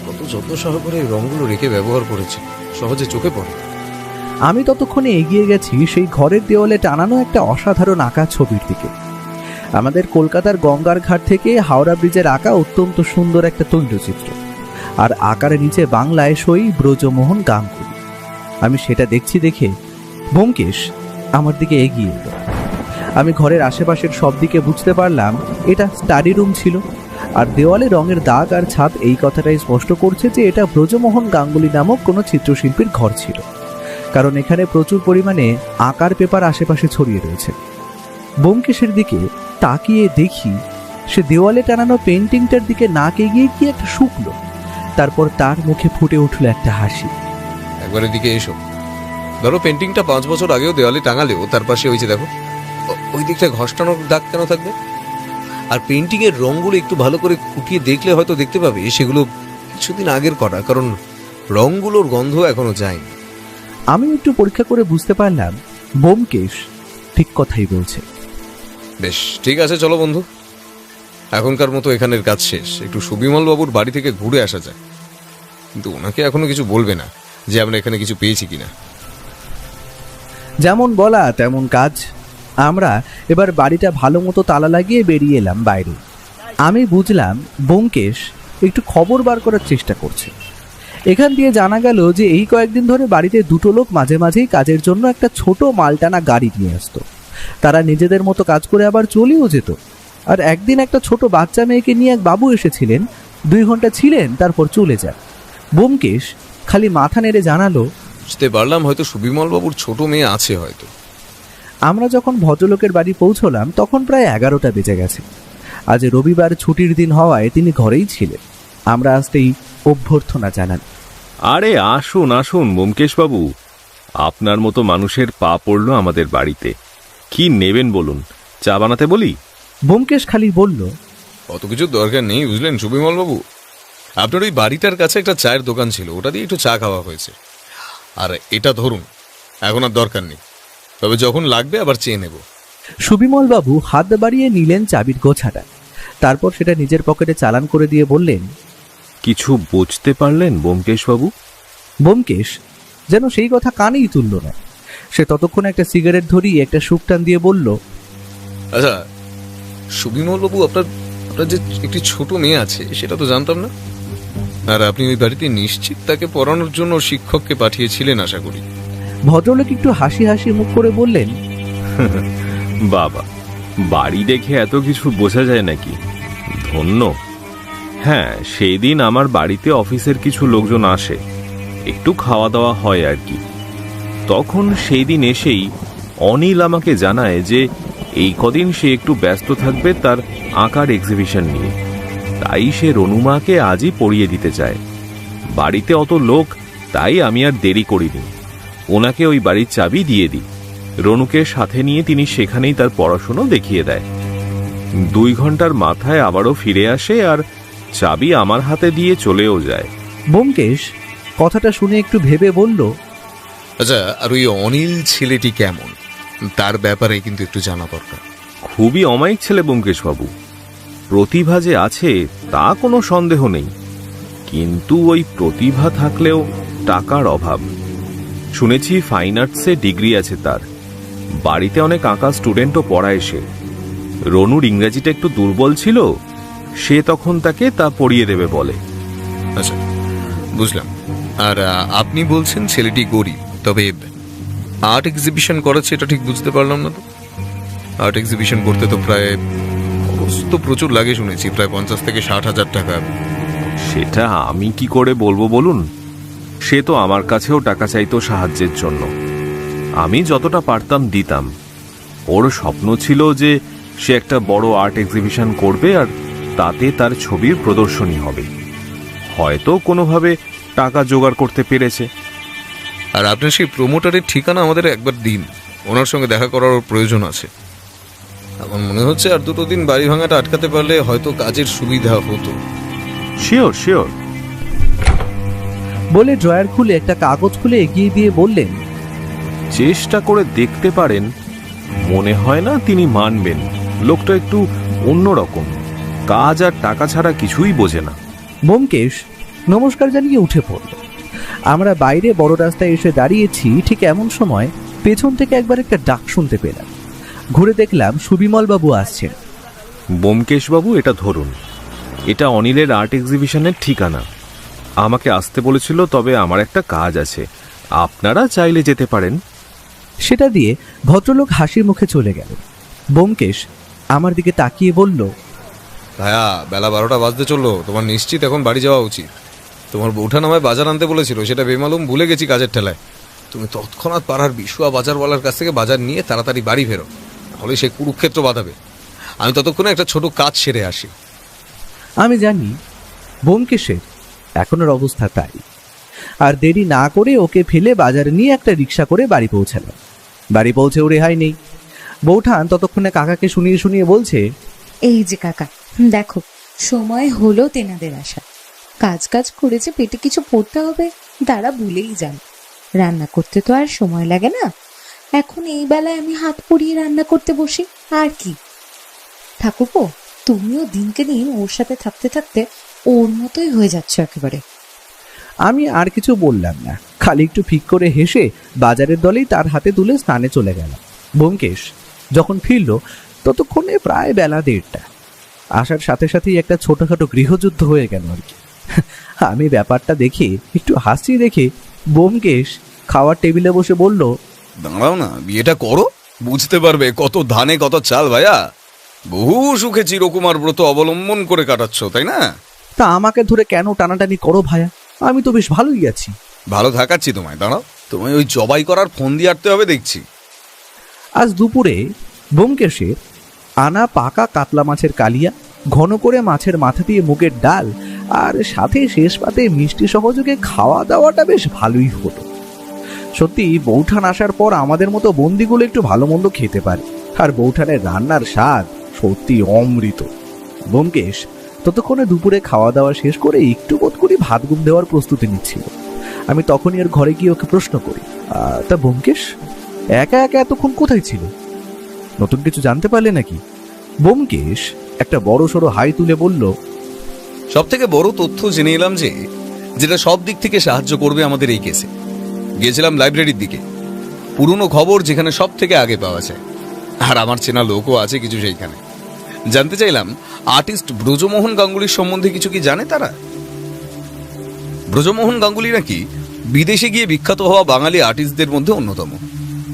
কত যত্ন সহকারে এই রঙগুলো রেখে ব্যবহার করেছে, সহজে চোখে পড়ে। আমি ততক্ষণে এগিয়ে গেছি সেই ঘরের দেওয়ালে টানানো একটা অসাধারণ আঁকা ছবির দিকে। আমাদের কলকাতার গঙ্গার ঘাট থেকে হাওড়া ব্রিজের আঁকা অত্যন্ত সুন্দর একটা তৈলচিত্র, আর আঁকার নিচে বাংলায় সই ব্রজমোহন গাঙ্গুলি। আমি সেটা দেখছি দেখে ব্যোমকেশ আমার দিকে এগিয়ে এলো। আমি ঘরের আশেপাশের সব দিকে বুঝতে পারলাম এটা স্টাডি রুম ছিল, আর দেওয়ালে রঙের দাগ আর ছাপ এই কথাটাই স্পষ্ট করছে যে এটা ব্রজমোহন গাঙ্গুলি নামক কোনো চিত্রশিল্পীর ঘর ছিল, কারণ এখানে প্রচুর পরিমাণে আঁকার পেপার আশেপাশে ছড়িয়ে রয়েছে। ব্যোমকেশের দিকে তাকিয়ে দেখি সে দেওয়ালে টানানো পেন্টিংটার দিকে নাক এগিয়ে কি একটা শুকলো, তারপর তার মুখে ফুটে উঠল একটা হাসি। একবার এদিকে এসো। ধরো পেন্টিংটা 5 বছর আগেও দেওয়ালে টাঙালেও তার পাশে ওই যে দেখো, ওই দিকটা ঘষটানোর দাগ কেন থাকবে? আর পেন্টিং এর রঙগুলো একটু ভালো করে খুঁটিয়ে দেখলে হয়তো দেখতে পাবে সেগুলো কিছুদিন আগের করা, কারণ রঙগুলোর গন্ধ এখনো যায়নি। আমি একটু পরীক্ষা করে বুঝতে পারলাম ব্যোমকেশ ঠিক কথাই বলছে। বেশ, ঠিক আছে, চলো বন্ধু, এখনকার মতো এখানের কাজ শেষ। একটু সুবিমল বাবুর বাড়ি থেকে ঘুরে আসা যায়, কিন্তু ওনাকে এখনো কিছু বলবে না যে আমরা এখানে কিছু পেয়েছি কিনা। যেমন বলা তেমন কাজ। আমরা এবার বাড়িটা ভালো মতো তালা লাগিয়ে বেরিয়ে এলাম বাইরে। আমি বুঝলাম ব্যোমকেশ একটু খবর বার করার চেষ্টা করছে। এখান দিয়ে জানা গেল যে এই কয়েকদিন ধরে বাড়িতে 2টো লোক মাঝে মাঝেই কাজের জন্য একটা ছোট মালটানা গাড়ি নিয়ে আসতো। তারা নিজেদের মতো কাজ করে আবার চলেও যেত। আর একদিন একটা ছোট বাচ্চা মেয়েকে নিয়ে এক বাবু এসেছিলেন, 2 ঘন্টা ছিলেন, তারপর চলে যান। ব্যোমকেশ খালি মাথা নেড়ে জানালো, বুঝতে পারলাম হয়তো সুবিমল বাবুর ছোট মেয়ে আছে হয়তো। আমরা যখন ভদ্রলোকের বাড়ি পৌঁছলাম তখন প্রায় 11টা বেজে গেছে। আজ রবিবার ছুটির দিন হওয়ায় তিনি ঘরেই ছিলেন। আমরা আসতেই অভ্যর্থনা জানান। আরে আসুন আসুন ব্যোমকেশ বাবু, আপনার মতো মানুষের পা পড়লো আমাদের বাড়িতে। কি নেবেন বলুন, চা বানাতে বলি? ব্যোমকেশ খালি বলল, অত কিছু দরকার নেই বুঝলেন সুবিমল বাবু, আপনার ওই বাড়িটার কাছে একটা চায়ের দোকান ছিল, ওটা দিয়ে একটু চা খাওয়া হয়েছে। আর এটা ধরুন, এখন আর দরকার নেই, তবে যখন লাগবে আবার চেয়ে নেব। সুবিমল বাবু হাত বাড়িয়ে নিলেন চাবির গোছাটা, তারপর সেটা নিজের পকেটে চালান করে দিয়ে বললেন, কিছু বুঝতে পারলেন ব্যোমকেশ বাবু? ব্যোমকেশ যেন সেই কথা কানেই তুলল না। সে ততক্ষণ একটা সিগারেট ধরিয়ে একটা সুপটান দিয়ে বলল, আচ্ছা সুবিমল বাবু, আপনার আপনার যে একটি ছোট মেয়ে আছে সেটা তো জানতাম না। আর আপনি ওই বাড়িতে নিশ্চিত তাকে পড়ানোর জন্য শিক্ষককে পাঠিয়েছিলেন আশা করি। ভদ্রলোক একটু হাসি হাসি মুখ করে বললেন, বাবা, বাড়ি দেখে এত কিছু বোঝা যায় নাকি? ধন্য। হ্যাঁ, সেই দিন আমার বাড়িতে অফিসের কিছু লোকজন আসে, একটু খাওয়া দাওয়া হয় আর কি। তখন সেই দিন এসেই অনিল আমাকে জানায় যে এই কদিন সে একটু ব্যস্ত থাকবে তার আঁকার এক্সিবিশন নিয়ে, তাই সে রনুমাকে আজই পড়িয়ে দিতে চায়। বাড়িতে অত লোক, তাই আমি আর দেরি করিনি, ওনাকে ওই বাড়ির চাবি দিয়ে দিই। রনুকে সাথে নিয়ে তিনি সেখানেই তার পড়াশুনো দেখিয়ে দেয়। 2 ঘন্টার মাথায় আবারও ফিরে আসে আর চাবি আমার হাতে দিয়ে চলেও যায়। ব্যোমকেশ কথাটা শুনে একটু ভেবে বলল, আচ্ছা, আর ওই অনিল ছেলেটি কেমন, তার ব্যাপারে কিন্তু একটু জানা দরকার। খুবই অমায়িক ছেলে ব্যোমকেশবাবু। প্রতিভা যে আছে তা কোনো সন্দেহ নেই, কিন্তু ওই প্রতিভা থাকলেও টাকার অভাব। শুনেছি ফাইন আর্টসে ডিগ্রি আছে তার, বাড়িতে অনেক আঁকা স্টুডেন্টও পড়ায় সে। রনুর ইংরেজিটা একটু দুর্বল ছিল, সে তখন তাকে তা পড়িয়ে দেবে বলে। আচ্ছা, বুঝলাম। আর আপনি বলছেন ছেলেটি গরিব, তবে আর্ট এক্সিবিশন করাচ্ছে এটা ঠিক বুঝতে পারলাম না তো। আর্ট এক্সিবিশন করতে তো প্রায় খরচ তো প্রচুর লাগে শুনেছি, প্রায় 50 থেকে 60 হাজার টাকা। সেটা আমি কি করে বলবো বলুন? সে তো আমার কাছেও টাকা চাইতো সাহায্যের জন্য, আমি যতটা পারতাম দিতাম। ওর স্বপ্ন ছিল যে সে একটা বড় আর্ট এক্সিবিশন করবে আর তাতে তার ছবির প্রদর্শনী হবে। হয়তো কোনোভাবে টাকা জোগাড় করতে পেরেছে। আর আপনার সেই প্রমোটারের ঠিকানা আমাদের একবার দিন, ওনার সঙ্গে দেখা করার প্রয়োজন আছে। আমার মনে হচ্ছে আর 2 দিন বাড়ি ভাঙাটা আটকাতে পারলে হয়তো কাজের সুবিধা হতো। Sure sure. বলে ড্রয়ার খুলে একটা কাগজ খুলে এগিয়ে দিয়ে বললেন, চেষ্টা করে দেখতে পারেন। মনে হয় না তিনি মানবেন, লোকটা একটু অন্যরকম, কাজ আর টাকা ছাড়া কিছুই বোঝে না। ব্যোমকেশ নমস্কার জানিয়ে উঠে পড়ল। আমরা বাইরে বড় রাস্তায় এসে দাঁড়িয়েছি, ঠিক এমন সময় পেছন থেকে একবার একটা ডাক শুনতে পেলাম। ঘুরে দেখলাম সুবিমল বাবু আসছেন। ব্যোমকেশবাবু, এটা ধরুন, এটা অনিলের আর্ট এক্সিবিশনের ঠিকানা। আমাকে আসতে বলেছিল, তবে আমার একটা কাজ আছে, আপনারা চাইলে যেতে পারেন। সেটা দিয়ে ভদ্রলোক হাসি মুখে চলে গেল। ব্যোমকেশ আমার দিকে তাকিয়ে বলল, ভাইয়া, বেলা 12টা বাজতে চললো, তোমার নিশ্চিত এখন বাড়ি যাওয়া উচিত। তোমার বউঠান আমায় বাজার আনতে বলেছিল, সেটা বেমালুম ভুলে গেছি কাজের ঠেলায়। তুমি তৎক্ষণাৎ পাড়ার বিশুয়া বাজারওয়ালার কাছ থেকে বাজার নিয়ে তাড়াতাড়ি বাড়ি ফেরো, তাহলে সে কুরুক্ষেত্র বাঁধাবে। আমি ততক্ষণে একটা ছোট কাজ সেরে আসি। আমি জানি ব্যোমকেশের এখনের অবস্থা তাই। আর দেরি না করে ওকে ফেলে বাজারে নিয়ে একটা রিক্সা করে বাড়ি পৌঁছালাম। বাড়ি পৌঁছেও রেহাই নেই। বৌঠান ততক্ষণে কাকাকে শুনিয়ে শুনিয়ে বলছে, এই যে কাকা, দেখো সময় হলো তেনাদের আসা। কাজ কাজ করে যে পেটে কিছু পড়তে হবে তারা ভুলেই যান। রান্না করতে তো আর সময় লাগে না, এখন এই বেলায় আমি হাত পুড়িয়ে রান্না করতে বসি আর কি। ঠাকুরপো, তুমিও দিনকে দিন ওর সাথে থাকতে থাকতে ওর মতোই হয়ে যাচ্ছ একেবারে। আমি আর কিছু বললাম না, খালি একটু ফিক করে হেসে বাজারের দলেই তার হাতে তুলে স্নানে চলে গেল। ব্যোমকেশ যখন ফিরল ততক্ষণে প্রায় বেলা 1:30। আসার সাথে সাথেই একটা ছোটখাটো গৃহযুদ্ধ হয়ে গেল আর কি। আমি ব্যাপারটা দেখে একটু হাসি দেখে ব্যোমকেশ খাওয়ার টেবিলে বসে বলল, দাঁড়াও না, বিয়েটা করো, বুঝতে পারবে কত ধানে কত চাল। ভাইয়া, বহু সুখে চিরকুমার ব্রত অবলম্বন করে কাটাচ্ছ, তাই না? তা আমাকে ধরে কেন টানাটানি করো ভাইয়া? আমি তো বেশ ভালোই আছি। ভালো থাকাচ্ছি তোমায়, দাঁড়াও, তোমায় ওই জবাই করার ফোন দিয়ে আটতে হবে দেখছি। আজ দুপুরে ব্যোমকেশের আনা পাকা কাতলা মাছের কালিয়া, ঘন করে মাছের মাথা দিয়ে মুগের ডাল, আর সাথে শেষ পাতে মিষ্টি সহযোগে খাওয়া দাওয়াটা বেশ ভালোই হতো। সত্যি বৌঠান আসার পর আমাদের মতো বন্দিগুলো একটু ভালো মন্দ খেতে পারে, আর বৌঠানের রান্নার স্বাদ সত্যি অমৃত। ব্যোমকেশ ততক্ষণে দুপুরে খাওয়া দাওয়া শেষ করে একটু বোধ করি ভাত ঘুম দেওয়ার প্রস্তুতি নিচ্ছিল। আমি তখনই এর ঘরে গিয়ে ওকে প্রশ্ন করি, তা ব্যোমকেশ একা একা এতক্ষণ কোথায় ছিল? নতুন কিছু জানতে পারলে নাকি? ব্যোমকেশ একটা বড় সড়ো হাই তুলে বলল, সব থেকে বড় তথ্য জেনে এলাম যে, যেটা সব দিক থেকে সাহায্য করবে আমাদের এই কেসে। গিয়েছিলাম লাইব্রেরির দিকে, পুরনো খবর যেখানে সব থেকে আগে পাওয়া যায়, আর আমার চেনা লোকও আছে কিছু সেইখানে। জানতে চাইলাম আর্টিস্ট ব্রজমোহন গাঙ্গুলির সম্বন্ধে কিছু কি জানে তারা? ব্রজমোহন গাঙ্গুলি নাকি বিদেশে গিয়ে বিখ্যাত হওয়া বাঙালি আর্টিস্টদের মধ্যে অন্যতম।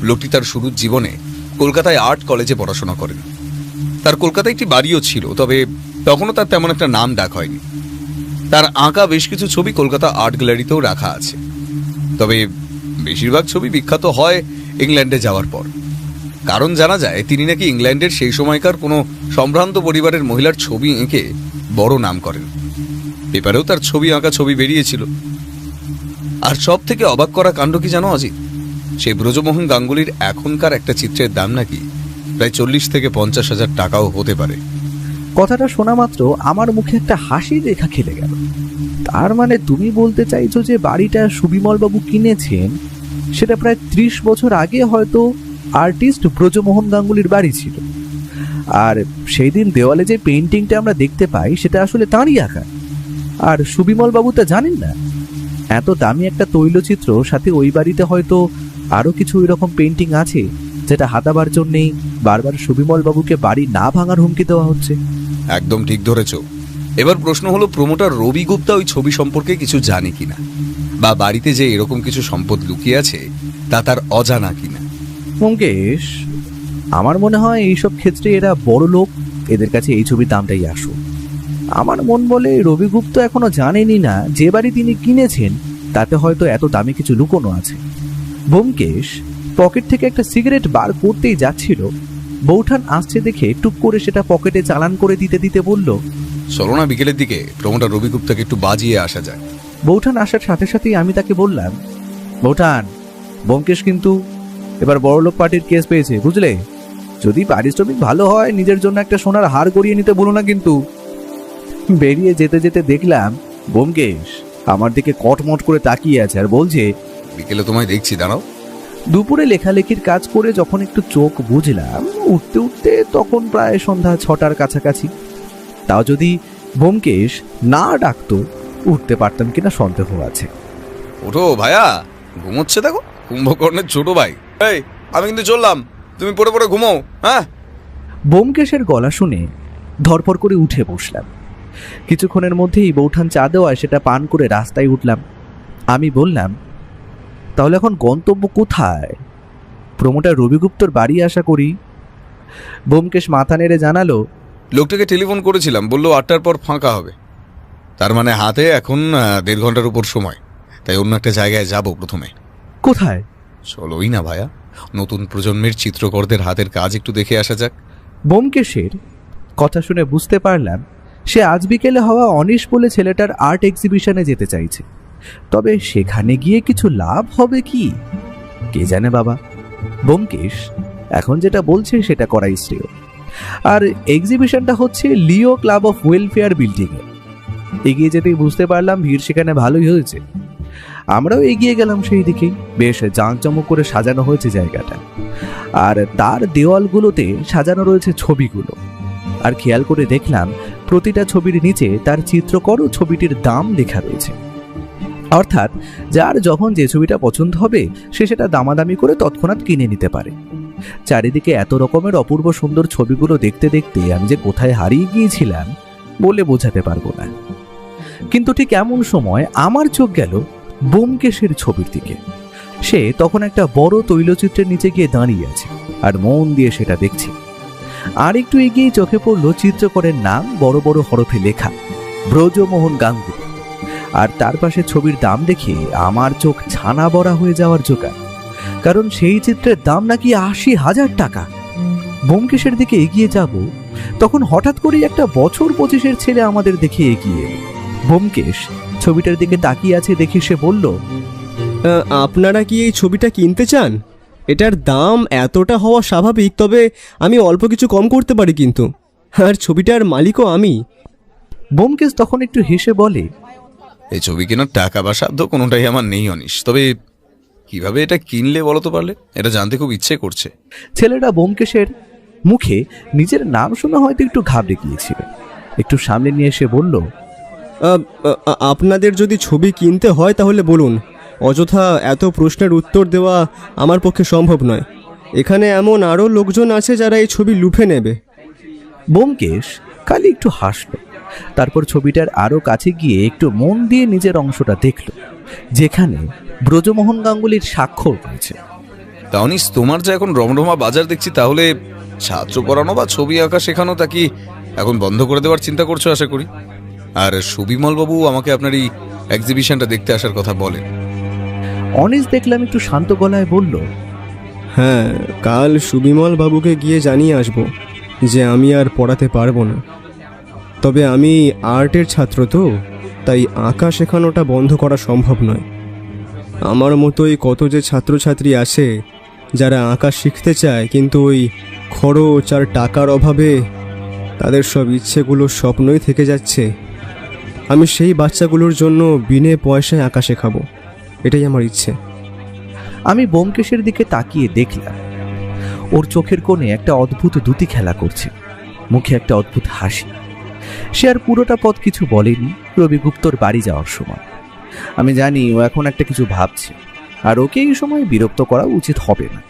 লোকটি তার শুরুর জীবনে কলকাতায় আর্ট কলেজে পড়াশোনা করেন। তার কলকাতায় একটি বাড়িও ছিল, তবে তখনও তার তেমন একটা নাম ডাক হয়নি। তার আঁকা বেশ কিছু ছবি কলকাতা আর্ট গ্যালারিতেও রাখা আছে, তবে বেশিরভাগ ছবি বিখ্যাত হয় ইংল্যান্ডে যাওয়ার পর। কারণ জানা যায় তিনি নাকি ইংল্যান্ডের সেই সময়কার কোনো সম্ভ্রান্ত পরিবারের মহিলার ছবি এঁকে বড় নাম করেন। পেপারেও তার ছবি আঁকা ছবি বেরিয়েছিল। আর সব থেকে অবাক করা কাণ্ড কি জানো অজিত? সেই ব্রজমোহন গাঙ্গুলির এখনকার একটা চিত্রের দাম নাকি প্রায় 40 থেকে 50,000 টাকাও হতে পারে। কথাটা শোনা মাত্র আমার মুখে একটা হাসির রেখা খেলে গেল। তার মানে তুমি বলতে চাইছো যে বাড়িটা সুবিমল বাবু কিনেছেন সেটা প্রায় 30 বছর আগে হয়তো আর্টিস্ট ব্রজমোহন গাঙ্গুলির বাড়ি ছিল, আর সেই দিন দেওয়ালে যে পেইন্টিংটা আমরা দেখতে পাই সেটা আসলে তাঁরই আঁকা। আর সুবিমল বাবু তা জানেন না? এত দামি একটা তৈলচিত্র, সাথে ওই বাড়িতে হয়তো আরো কিছু এরকম পেইন্টিং আছে যেটা হাতাবার জন্যেই বারবার সুবিমল বাবুকে বাড়ি না ভাঙার হুমকি দেওয়া হচ্ছে। একদম ঠিক ধরেছ। এবার প্রশ্ন হলো, প্রমোটার রবি গুপ্তা ওই ছবি সম্পর্কে কিছু জানে কিনা, বা বাড়িতে যে এরকম কিছু সম্পদ লুকিয়ে আছে তা তার অজানা কিনা। মঙ্কেশ, আমার মনে হয় এইসব ক্ষেত্রে এরা বড় লোক, এদের কাছে এই ছবির দামটাই আসো। আমার মন বলে রবি গুপ্ত এখনো জানেনই না যে বাড়ি তিনি কিনেছেন তাতে হয়তো এত দামি কিছু লুকোনো আছে। ব্যোমকেশ পকেট থেকে একটা সিগারেট বার করতেই যাচ্ছিল, বৌঠান আসছে দেখে টুক করে সেটা পকেটে চালান করে দিতে দিতে বলল, চলো না বিকেলের দিকে প্রমোটার রবি গুপ্তাকে একটু বাজিয়ে আসা যায়। বৌঠান আসার সাথে সাথেই আমি তাকে বললাম, বৌঠান, ব্যোমকেশ কিন্তু এবার বড়লোক পার্টির কেস পেয়েছে, বুঝলে? যদি পারিশ্রমিক ভালো হয় নিজের জন্য একটা সোনার হার গড়িয়ে নিতে বলো না কিন্তু। বেরিয়ে যেতে যেতে দেখলাম ব্যোমকেশ আমার দিকে কটমট করে তাকিয়ে আছে আর বলছে, বিকেলে তোমায় দেখছি, দাঁড়াও। দুপুরে লেখালেখির কাজ করে যখন একটু চোখ বুঝলাম, উঠতে উঠতে তখন প্রায় সন্ধ্যা 6টার কাছাকাছি। তাও যদি ব্যোমকেশ না ডাকতো উঠতে পারতাম কিনা সন্দেহ আছে। ওঠো ভাইয়া, ঘুমোচ্ছে দেখো কুম্ভকর্ণের ছোট ভাই। এই, আমি কিন্তু চললাম, তুমি পড়ে পড়ে ঘুমাও। হ্যাঁ। ব্যোমকেশের গলা শুনে ধরপর করে উঠে বসলাম। কিছুক্ষণের মধ্যেই বৌঠান চা দেওয়ায় সেটা পান করে রাস্তায় উঠলাম। আমি বললাম, তাহলে এখন গন্তব্য কোথায়? প্রমোটার রবিগুপ্তর বাড়ি আশা করি। ব্যোমকেশ মাথা নেড়ে জানালো, লোকটাকে টেলিফোন করেছিলাম, বললো 8টার পর ফাঁকা হবে। তার মানে হাতে এখন 1.5 ঘন্টার উপর সময়, তাই অন্য একটা জায়গায় যাব প্রথমে। কোথায়? চলোই না ভাইয়া, নতুন প্রজন্মের চিত্রকরদের হাতের কাজ একটু দেখে আসা যাক। ব্যোমকেশের কথা শুনে বুঝতে পারলাম সে আজ বিকেলে হওয়া অনিশ বলে ছেলেটার আর্ট এক্সিবিশনে যেতে চাইছে। তবে সেখানে গিয়ে কিছু লাভ হবে কি কে জানে বাবা। ব্যোমকেশ এখন যেটা বলছে সেটা করাই শ্রেয়। আর এক্সিবিশনটা হচ্ছে লিও ক্লাব অফ ওয়েলফেয়ার বিল্ডিংয়ে। এগিয়ে যেতেই বুঝতে পারলাম ভিড় সেখানে ভালোই হয়েছে। আমরাও এগিয়ে গেলাম সেই দিকেই। বেশ জাঁকজমক করে সাজানো হয়েছে জায়গাটা, আর তার দেওয়ালগুলোতে সাজানো রয়েছে ছবিগুলো। আর খেয়াল করে দেখলাম প্রতিটা ছবির নিচে তার চিত্রকর ও ছবিটির দাম লেখা রয়েছে। অর্থাৎ যার যখন যে ছবিটা পছন্দ হবে সে সেটা দামাদামি করে তৎক্ষণাৎ কিনে নিতে পারে। চারিদিকে এত রকমের অপূর্ব সুন্দর ছবিগুলো দেখতে দেখতে আমি যে কোথায় হারিয়ে গিয়েছিলাম বলে বোঝাতে পারবো না। কিন্তু ঠিক এমন সময় আমার চোখ গেল ব্যোমকেশের ছবির দিকে। সে তখন একটা বড় তৈলচিত্রের নিচে গিয়ে দাঁড়িয়ে আছে আর মন দিয়ে সেটা দেখছে। আর একটু এগিয়ে চোখে পড়ল চিত্রকরের নাম বড় বড় হরফে লেখা, ব্রজমোহন গাঙ্গুলি। আর তার পাশে ছবির দাম দেখে আমার চোখ ছানা বড়া হয়ে যাওয়ার জোগাড়, কারণ সেই চিত্রের দাম নাকি 80,000 টাকা। ব্যোমকেশের দিকে এগিয়ে যাব, তখন হঠাৎ করেই একটা বছর 25-এর ছেলে আমাদের দেখে এগিয়ে এলো। ব্যোমকেশ ছবিটার দিকে তাকিয়ে আছে দেখে সে বলল, আপনারা কি এই ছবিটা কিনতে চান? এটার দাম এতটা হওয়া স্বাভাবিক, তবে আমি অল্প কিছু কম করতে পারি কিন্তু, আর ছবিটার মালিকও আমি। ব্যোমকেশ তখন একটু হেসে বলে, এই ছবি কেনার টাকা বা সাধ্য কোনোটাই আমার নেই অনিশ, তবে কিভাবে এটা কিনলে বলো তো পারলে, এটা জানতে খুব ইচ্ছে করছে। ছেলেটা ব্যোমকেশের মুখে নিজের নাম শুনে হয়তো একটু ঘাবড়ে গিয়েছিল। একটু সামনে নিয়ে এসে বলল, আপনাদের যদি ছবি কিনতে হয় তাহলে বলুন, অযথা এত প্রশ্নের উত্তর দেওয়া আমার পক্ষে সম্ভব নয়। এখানে এমন আরও লোকজন আছে যারা এই ছবি লুফে নেবে। ব্যোমকেশ খালি একটু হাসল, তারপর ছবিটার আরো কাছে গিয়ে একটু মন দিয়ে নিজের অংশটা দেখল, যেখানে ব্রজমোহন গাঙ্গুলির স্বাক্ষর রয়েছে। তা অনিস, তোমার যা এখন রমরমা বাজার দেখছি, তাহলে ছাত্র পড়ানো বা ছবি আঁকা শেখানো তা কি এখন বন্ধ করে দেওয়ার চিন্তা করছো আশা করি? আর সুবিমল বাবু আমাকে আপনার এই এক্সিবিশনটা দেখতে আসার কথা বলেন। অনিস দেখলাম একটু শান্ত গলায় বলল, হ্যাঁ, কাল সুবিমল বাবুকে গিয়ে জানিয়ে আসব যে আমি আর পড়াতে পারবো না। তবে আমি আর্টের ছাত্র তো, তাই আঁকা শেখানোটা বন্ধ করা সম্ভব নয়। আমার মতোই কত যে ছাত্রছাত্রী আছে যারা আঁকা শিখতে চায়, কিন্তু ওই খরচ আর টাকার অভাবে তাদের সব ইচ্ছেগুলো স্বপ্নই থেকে যাচ্ছে। আমি সেই বাচ্চাগুলোর জন্য বিনে পয়সায় আঁকা শেখাবো, এটাই আমার ইচ্ছে। আমি ব্যোমকেশের দিকে তাকিয়ে দেখলাম ওর চোখের কোণে একটা অদ্ভুত দ্যুতি খেলা করছে, মুখে একটা অদ্ভুত হাসি। সে আর পুরোটা পথ কিছু বলেনি রবিগুপ্তর বাড়ি যাওয়ার সময়। আমি জানি ও এখন একটা কিছু ভাবছে, আর ওকে এই সময় বিরক্ত করা উচিত হবে না।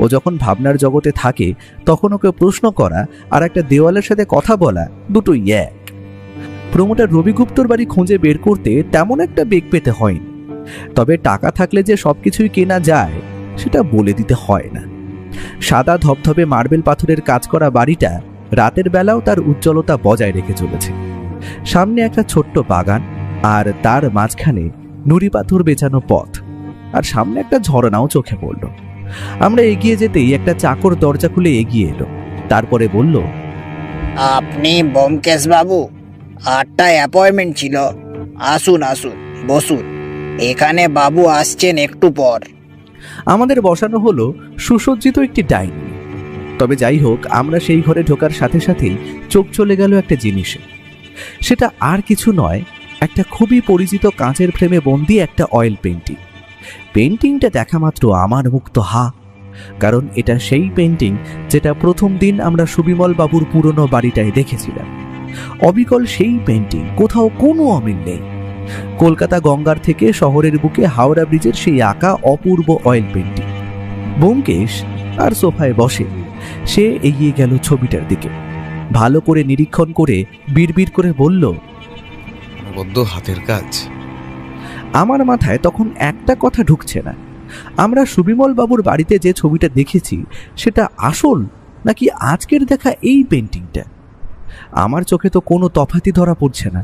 ও যখন ভাবনার জগতে থাকে তখন ওকে প্রশ্ন করা আর একটা দেওয়ালের সাথে কথা বলা দুটোই এক। প্রমোটার রবিগুপ্তর বাড়ি খুঁজে বের করতে তেমন একটা বেগ পেতে হয়নি, তবে টাকা থাকলে যে সবকিছুই কেনা যায় সেটা বলে দিতে হয় না। সাদা ধবধবে মার্বেল পাথরের কাজ করা বাড়িটা রাতের বেলাও তার উজ্জ্বলতা বজায় রেখে চলেছে। সামনে একটা ছোট্ট বাগান, আর তার মাঝখানে নুড়ি পাথর বেছানো পথ, আর সামনে একটা ঝর্ণাও চোখে পড়ল। আমরা এগিয়ে যেতেই একটা চাকর দরজা খুলে এগিয়ে এলো, তারপরে বলল, আপনি ব্যোমকেশ বাবু? 8টায় অ্যাপয়েন্টমেন্ট ছিল। আসুন আসুন, বসুন, এখানে বাবু আসছেন একটু পর। আমাদের বসানো হলো সুসজ্জিত একটি ডাইনিং। তবে যাই হোক, আমরা সেই ঘরে ঢোকার সাথে সাথেই চোখ চলে গেল একটা জিনিসে। সেটা আর কিছু নয়, একটা খুবই পরিচিত কাঁচের ফ্রেমে বন্দি একটা অয়েল পেন্টিং। পেন্টিংটা দেখা মাত্র আমার মুখ তো হা, কারণ এটা সেই পেন্টিং যেটা প্রথম দিন আমরা সুবিমল বাবুর পুরনো বাড়িটায় দেখেছিলাম। অবিকল সেই পেন্টিং, কোথাও কোনো অমিল নেই। কলকাতা গঙ্গার থেকে শহরের বুকে হাওড়া ব্রিজের সেই আঁকা অপূর্ব অয়েল পেন্টিং। ব্যোমকেশ আর সোফায় বসে সে এগিয়ে গেল ছবিটার দিকে, ভালো করে নিরীক্ষণ করে বিড়বিড় করে বলল, বড্ড হাতের কাজ। আমার মাথায় তখন একটা কথা ঢুকছে না, আমরা সুবিমল বাবুর বাড়িতে যে ছবিটা দেখেছি সেটা আসল নাকি আজকের দেখা এই পেন্টিংটা। আমার চোখে তো কোনো তফাতি ধরা পড়ছে না।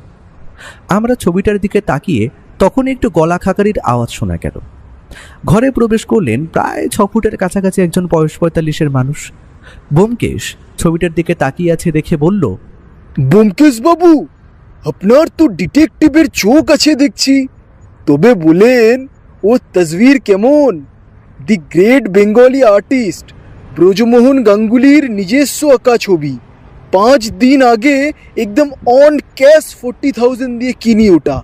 আমরা ছবিটার দিকে তাকিয়ে তখন একটু গলা খাকারির আওয়াজ শোনা গেল। ঘরে প্রবেশ করলেন প্রায় 6 ফুটের কাছাকাছি একজন 45-45-এর মানুষ। ব্যোমকেশ ছবিটার দিকে তাকিয়ে আছে দেখে বলল, ব্যোমকেশ বাবু, আপনার তো ডিটেকটিভের চোখ আছে দেখছি। তবে বলেন, ও তসবির কেমন? The great Bengali artist Brajamohan গাঙ্গুলির নিজস্ব আঁকা ছবি। 5 দিন আগে একদম অন ক্যাশ 40,000 দিয়ে কিনি ওটা।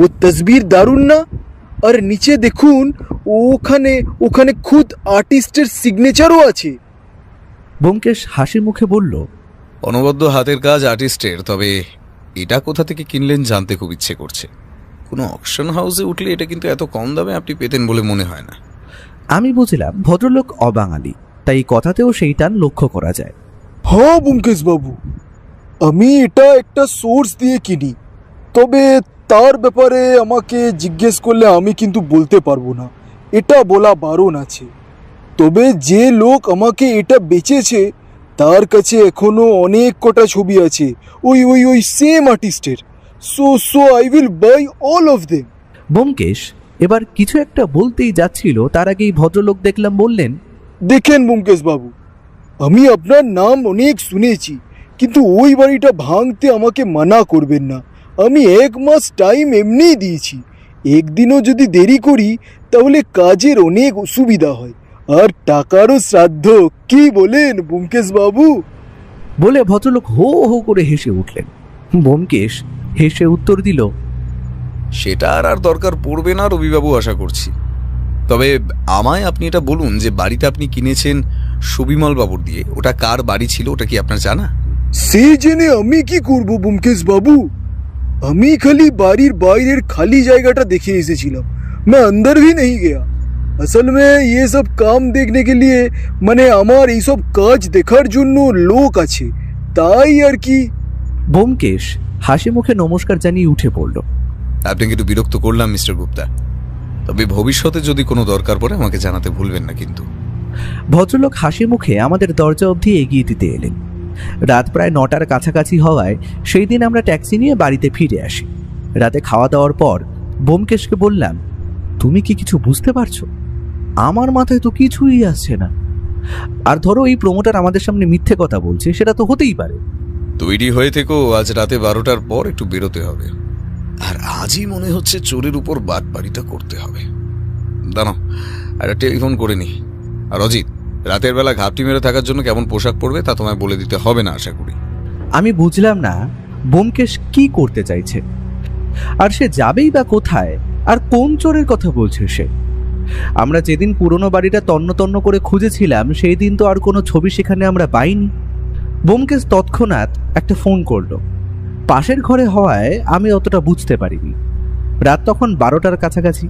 ও তসবির দারুণ না? আর নিচে দেখুন, ওখানে ওখানে খুদ আর্টিস্টের সিগনেচারও আছে। ব্যোমকেশ হাসি মুখে বলল, অনবদ্য হাতের কাজ আর্টিস্টের, তবে এটা কোথা থেকে কিনলেন জানতে খুব ইচ্ছে করছে। কোনো অকশন হাউসে উঠলে এটা কিন্তু এত কম দামে আপনি পেতেন বলে মনে হয় না। আমি বুঝলাম ভদ্রলোক অবাঙালি, তাই কথাতেও সেই টান লক্ষ্য করা যায়। হ্যাঁ ব্যোমকেশ বাবু, আমি এটা একটা সোর্স দিয়ে কিনি, তবে তার ব্যাপারে আমাকে জিজ্ঞেস করলে আমি কিন্তু বলতে পারবো না, এটা বলা বারণ আছে। তবে যে লোক আমাকে এটা বেচেছে তার কাছে এখনো অনেক কটা ছবি আছে ওই ওই ওই সেম আর্টিস্টের। So I will buy all of them. Byomkesh এবার কিছু একটা বলতেই যাচ্ছিল, তার আগেই ভদ্রলোক দেখলাম বললেন, দেখেন ব্যোমকেশ বাবু, আমি আপনার নাম অনেক শুনেছি, কিন্তু ওই বাড়িটা ভাঙতে আমাকে মানা করবেন না। আমি 1 মাস টাইম এমনিই দিয়েছি। একদিনও যদি দেরি করি তাহলে কাজের অনেক অসুবিধা হয়, আর টাকারও শ্রাদ্ধ। কি বলেন ব্যোমকেশ বাবু? বলে ভদ্রলোক হো হো করে হেসে উঠলেন। ব্যোমকেশ হেসে উত্তর দিল, সেটা আর দরকার পড়বে না রবিবাবু, আশা করছি। তবে আমায় আপনি এটা বলুন যে বাড়িটা আপনি কিনেছেন সুবিমল বাবুর দিয়ে, ওটা কার বাড়ি ছিল, ওটা কি আপনার জানা? সে জেনে আমি কি করব ব্যোমকেশ বাবু? আমি খালি বাড়ির বাইরের খালি জায়গাটা দেখে এসেছিলাম, मैं अंदर भी नहीं गया। असल में ये सब काम देखने के लिए মানে আমার এই সব কাজ দেখার জন্য লোক আছে, তাই আর কি। ব্যোমকেশ হাসি মুখে নমস্কার জানিয়ে উঠে পড়ল। আপনাকে একটু বিরক্ত করলাম মিস্টার গুপ্তা, তবে ভবিষ্যতে যদি কোনো দরকার পড়ে আমাকে জানাতে ভুলবেন না কিন্তু। ভদ্রলোক হাসি মুখে আমাদের দরজা অবধি এগিয়ে দিতে এলেন। রাত প্রায় 9টার কাছাকাছি হওয়ায় সেই দিন আমরা ট্যাক্সি নিয়ে বাড়িতে ফিরে আসি। রাতে খাওয়া দাওয়ার পর ব্যোমকেশকে বললাম, তুমি কি কিছু বুঝতে পারছো? আমার মাথায় তো কিছুই আসছে না। আর ধরো এই প্রমোটার আমাদের সামনে মিথ্যে কথা বলছে, সেটা তো হতেই পারে। তৈরি হয়ে থেকেও আজ রাতে 12টার পর একটু বেরোতে হবে, আর আজই মনে হচ্ছে চোরের উপর বাটপাড়িটা করতে হবে। দাঁড়াও, একটা টেলিফোন করে নি। আর অজিত, রাতের বেলা ঘাপটি মেরে থাকার জন্য কেমন পোশাক পরবে তা তোমায় বলে দিতে হবে না আশা করি। আমি বুঝলাম না ব্যোমকেশ কি করতে চাইছে, আর সে যাবেই বা কোথায়, আর কোন চোরের কথা বলছে সে। আমরা যেদিন পুরনো বাড়িটা তন্ন তন্ন করে খুঁজেছিলাম সেই দিন তো আর কোনো ছবি সেখানে আমরা পাইনি। ব্যোমকেশ তৎক্ষণাৎ একটা ফোন করলো। পাশের ঘরে হওয়ায় আমি অতটা বুঝতে পারিনি। রাত তখন 12টার কাছাকাছি।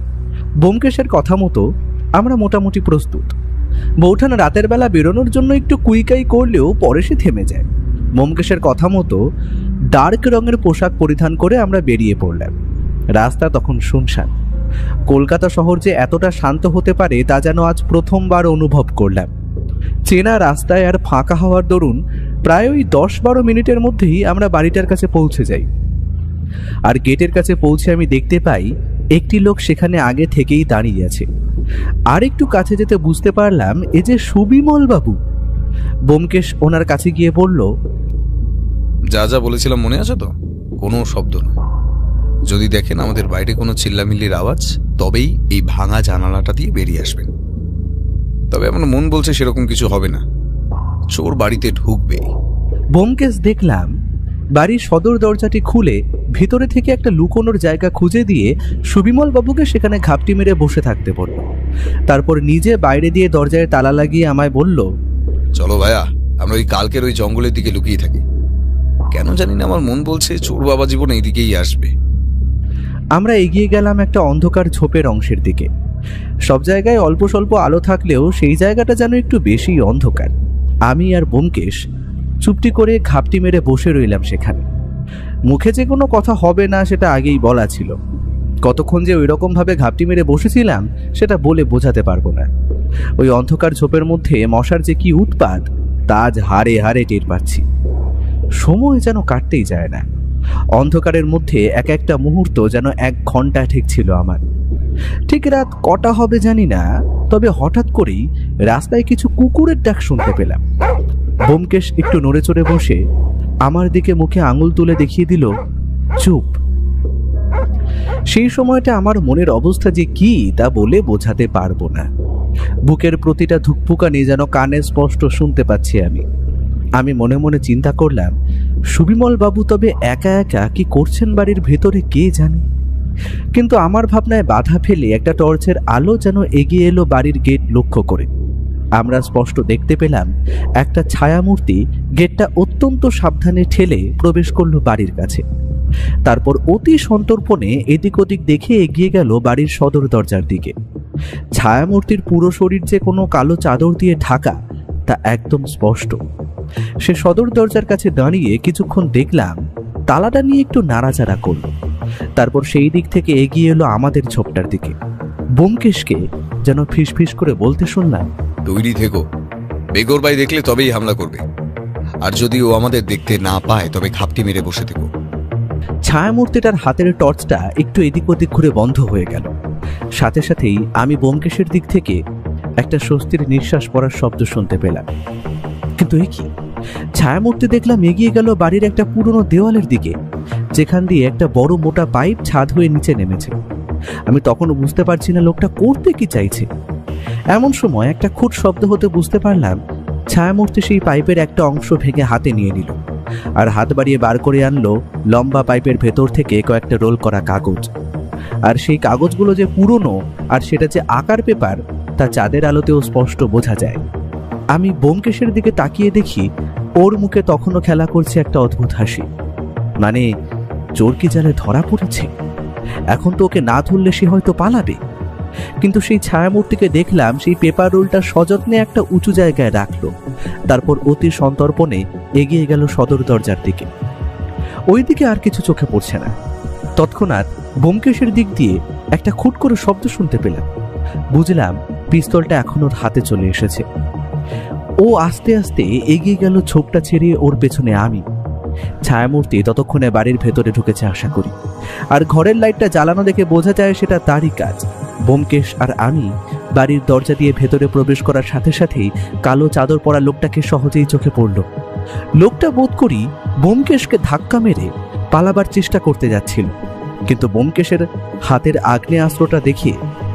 ব্যোমকেশের কথা মতো আমরা মোটামুটি প্রস্তুত। বৌঠান রাতের বেলা বেরোনোর জন্য একটু কুইকাই করলেও পরে সে থেমে যায়। ব্যোমকেশের কথা মতো ডার্ক রঙের পোশাক পরিধান করে আমরা বেরিয়ে পড়লাম। রাস্তা তখন শুনশান। কলকাতা শহর যে এতটা শান্ত হতে পারে তা যেন আজ প্রথমবার অনুভব করলাম। চেনা রাস্তায় আর ফাঁকা হওয়ার দরুন প্রায় ওই 10-12 মিনিটের মধ্যেই আমরা বাড়িটার কাছে পৌঁছে যাই। আর গেটের কাছে পৌঁছে আমি দেখতে পাই একটি লোক সেখানে আগে থেকেই দাঁড়িয়ে আছে। আর একটু কাছে যেতে বুঝতে পারলাম এ যে সুবিমল বাবু। ব্যোমকেশ ওনার কাছে গিয়ে বলল, যা যা বলেছিলাম মনে আছে তো? কোনো শব্দ না। যদি দেখেন আমাদের বাইরে কোনো চিল্লামিল্লির আওয়াজ, তবেই এই ভাঙা জানালাটা দিয়ে বেরিয়ে আসবেন। তবে আমার মন বলছে সেরকম কিছু হবে না, চোর বাড়িতে ঢুকবে। ব্যোমকেশ দেখলাম বাড়ির সদর দরজাটি খুলে ভিতরে থেকে একটা লুকোনোর জায়গা খুঁজে দিয়ে সুবিমল বাবুকে সেখানে ঘাপটি মেরে বসে থাকতে বলল। তারপর নিজে বাইরে দিয়ে দরজায় তালা লাগিয়ে আমায় বলল, চলো ভাইয়া, আমরা ওই কালকের ওই জঙ্গলের দিকে লুকিয়ে থাকি। কেন জানি না আমার মন বলছে চোর বাবা জীবন এইদিকেই আসবে। আমরা এগিয়ে গেলাম একটা অন্ধকার ঝোপের অংশের দিকে। সব জায়গায় অল্প স্বল্প আলো থাকলেও সেই জায়গাটা যেন একটু বেশি অন্ধকার। আমি আর ব্যোমকেশ চুপটি করে ঘাপটি মেরে বসে রইলাম সেখানে। মুখে যে কোনো কথা হবে না সেটা আগেই বলা ছিল। কতক্ষণ যে ওই রকম ভাবে ঘাপটি মেরে বসেছিলাম সেটা বলে বোঝাতে পারবো না। ওই অন্ধকার ঝোপের মধ্যে মশার যে কি উৎপাত তা আজ হাড়ে হাড়ে টের পাচ্ছি। সময় যেন কাটতেই যায় না। অন্ধকারের মধ্যে এক একটা মুহূর্ত যেন 1 ঘন্টা ঠেকছিল আমার। ঠিক রাত কটা হবে জানি না, তবে হঠাৎ করেই রাস্তায় কিছু কুকুরের ডাক শুনতে পেলাম। ব্যোমকেশ একটু নড়ে চড়ে বসে আমার দিকে মুখে আঙুল তুলে দেখিয়ে দিল, চুপ। সেই সময়টা আমার মনের অবস্থা যে কি তা বলে বোঝাতে পারবো না। বুকের প্রতিটা ধুকপুকানি যেন কানে স্পষ্ট শুনতে পাচ্ছি আমি মনে মনে চিন্তা করলাম, সুবিমল বাবু তবে একা একা কি করছেন বাড়ির ভেতরে কে জানে। কিন্তু আমার ভাবনায় বাধা ফেলে একটা টর্চের আলো যেন এগিয়ে এলো বাড়ির গেট লক্ষ্য করে। আমরা স্পষ্ট দেখতে পেলাম একটা ছায়ামূর্তি গেটটা অত্যন্ত সাবধানে ঠেলে প্রবেশ করলো বাড়ির কাছে। তারপর অতি সন্তর্পণে এদিক ওদিক দেখে এগিয়ে গেল বাড়ির সদর দরজার দিকে। ছায়ামূর্তির পুরো শরীর যে কোনো কালো চাদর দিয়ে ঢাকা তা একদম স্পষ্ট। সে সদর দরজার কাছে দাঁড়িয়ে কিছুক্ষণ দেখলাম, তালাটা নিয়ে একটু নাড়াচাড়া করল। তারপর সেই দিক থেকে এগিয়ে এলো আমাদের ঝোপটার দিকে। ব্যোমকেশকে যেন ফিসফিস করে বলতে শুনলাম, তৈরি থেকো, বেগর ভাই দেখলে তবেই হামলা করবে, আর যদি ও আমাদের দেখতে না পায় তবে ঘাপটি মেরে বসে থেকো। ছায়ামূর্তিটার হাতের টর্চটা একটু এদিক ওদিক ঘুরে বন্ধ হয়ে গেল। সাথে সাথেই আমি ব্যোমকেশের দিক থেকে একটা স্বস্তির নিঃশ্বাস পড়ার শব্দ শুনতে পেলাম। কিন্তু এ কি? ছায়ামূর্তি দেখলাম এগিয়ে গেল বাড়ির একটা পুরনো দেওয়ালের দিকে, যেখান দিয়ে একটা বড় মোটা পাইপ ছাদ হয়ে নিচে নেমেছে। আমি তখনও বুঝতে পারছি না লোকটা করতে কি চাইছে। এমন সময় একটা খুট শব্দ হতে বুঝতে পারলাম ছায়ামূর্তি সেই পাইপের একটা অংশ ভেঙে হাতে নিয়ে নিল, আর হাত বাড়িয়ে বার করে আনলো লম্বা পাইপের ভেতর থেকে কয়েকটা রোল করা কাগজ। আর সেই কাগজগুলো যে পুরনো আর সেটা যে আকার পেপার তা চাঁদের আলোতেও স্পষ্ট বোঝা যায়। আমি ব্যোমকেশের দিকে তাকিয়ে দেখি ওর মুখে তখনও খেলা করছে একটা অদ্ভুত হাসি। মানে চোর কি জালে ধরা পড়েছে? এখন তো ওকে না ধরলে সে হয়তো পালাবে। কিন্তু সেই ছায়ামূর্তিকে দেখলাম সেই পেপার রোলটা সযত্নে একটা উঁচু জায়গায় রাখলো, তারপর অতি সন্তর্পণে এগিয়ে গেল সদর দরজার দিকে। ওই দিকে আর কিছু চোখে পড়ছে না। তৎক্ষণাৎ ব্যোমকেশের দিক দিয়ে একটা খুট করে শব্দ শুনতে পেলাম। বুঝলাম পিস্তলটা এখন ওর হাতে চলে এসেছে। ও আস্তে আস্তে এগিয়ে গেল, ছোপটা ছেড়ে ওর পেছনে আমি। ছায়ামূর্তি ততক্ষণে বাড়ির ভেতরে ঢুকেছে আশা করি, আর ঘরের লাইটটা জ্বালানো দেখে বোঝা যায় সেটা তারই কাজ। ব্যোমকেশ আর আমি বাড়ির দরজা দিয়ে ভেতরে প্রবেশ করার সাথে সাথেই কালো চাদর পরা লোকটাকে সহজেই চোখে পড়ল। লোকটা বোধ করি ব্যোমকেশকে ধাক্কা মেরে পালাবার চেষ্টা করতে যাচ্ছিল, কিন্তু ব্যোমকেশের হাতের আগ্নেয়াস্ত্রটা দেখে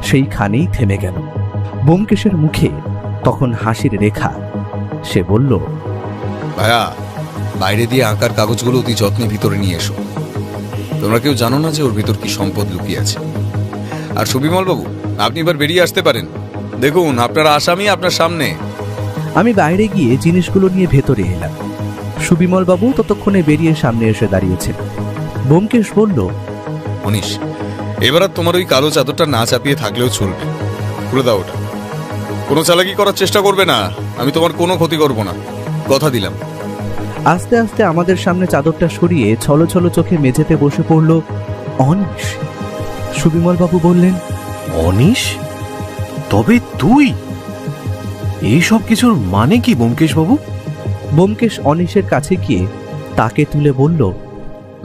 সেইখানেই থেমে গেল। ব্যোমকেশের মুখে তখন হাসির রেখা। সে বলল, ভাইয়া, বাইরে দিয়ে আঁকার কাগজগুলো অতি যত্নে ভিতরে নিয়ে এসো। তোমরা কেউ জানো না যে ওর ভিতর কি সম্পদ লুকিয়ে আছে। আর সুবিমল বাবু, আপনি এবার বেরিয়ে আসতে পারেন। দেখুন, আপনার আসামি আপনার সামনে। আমি বাইরে গিয়ে জিনিসগুলো নিয়ে ভেতরে এলাম। সুবিমল বাবু ততক্ষণে বেরিয়ে সামনে এসে দাঁড়িয়েছে। ব্যোমকেশ বলল, অনিশ, এবার আর তোমার ওই কালো চাদরটা না চাপিয়ে থাকলেও চলবে। খুলে দাও ওটা। কোনো চালাকি করার চেষ্টা করবে না, আমি তোমার কোনো ক্ষতি করব না, কথা দিলাম। আস্তে আস্তে আমাদের সামনে চাদরটা সরিয়ে ছলো ছলো চোখে মেঝেতে বসে পড়ল অনিশ। সুবিমল বাবু বললেন, অনিশ? তবে তুই? এই সব কিছুর মানে কি ব্যোমকেশ বাবু? ব্যোমকেশ অনিশের কাছে গিয়ে তাকে তুলে বলল,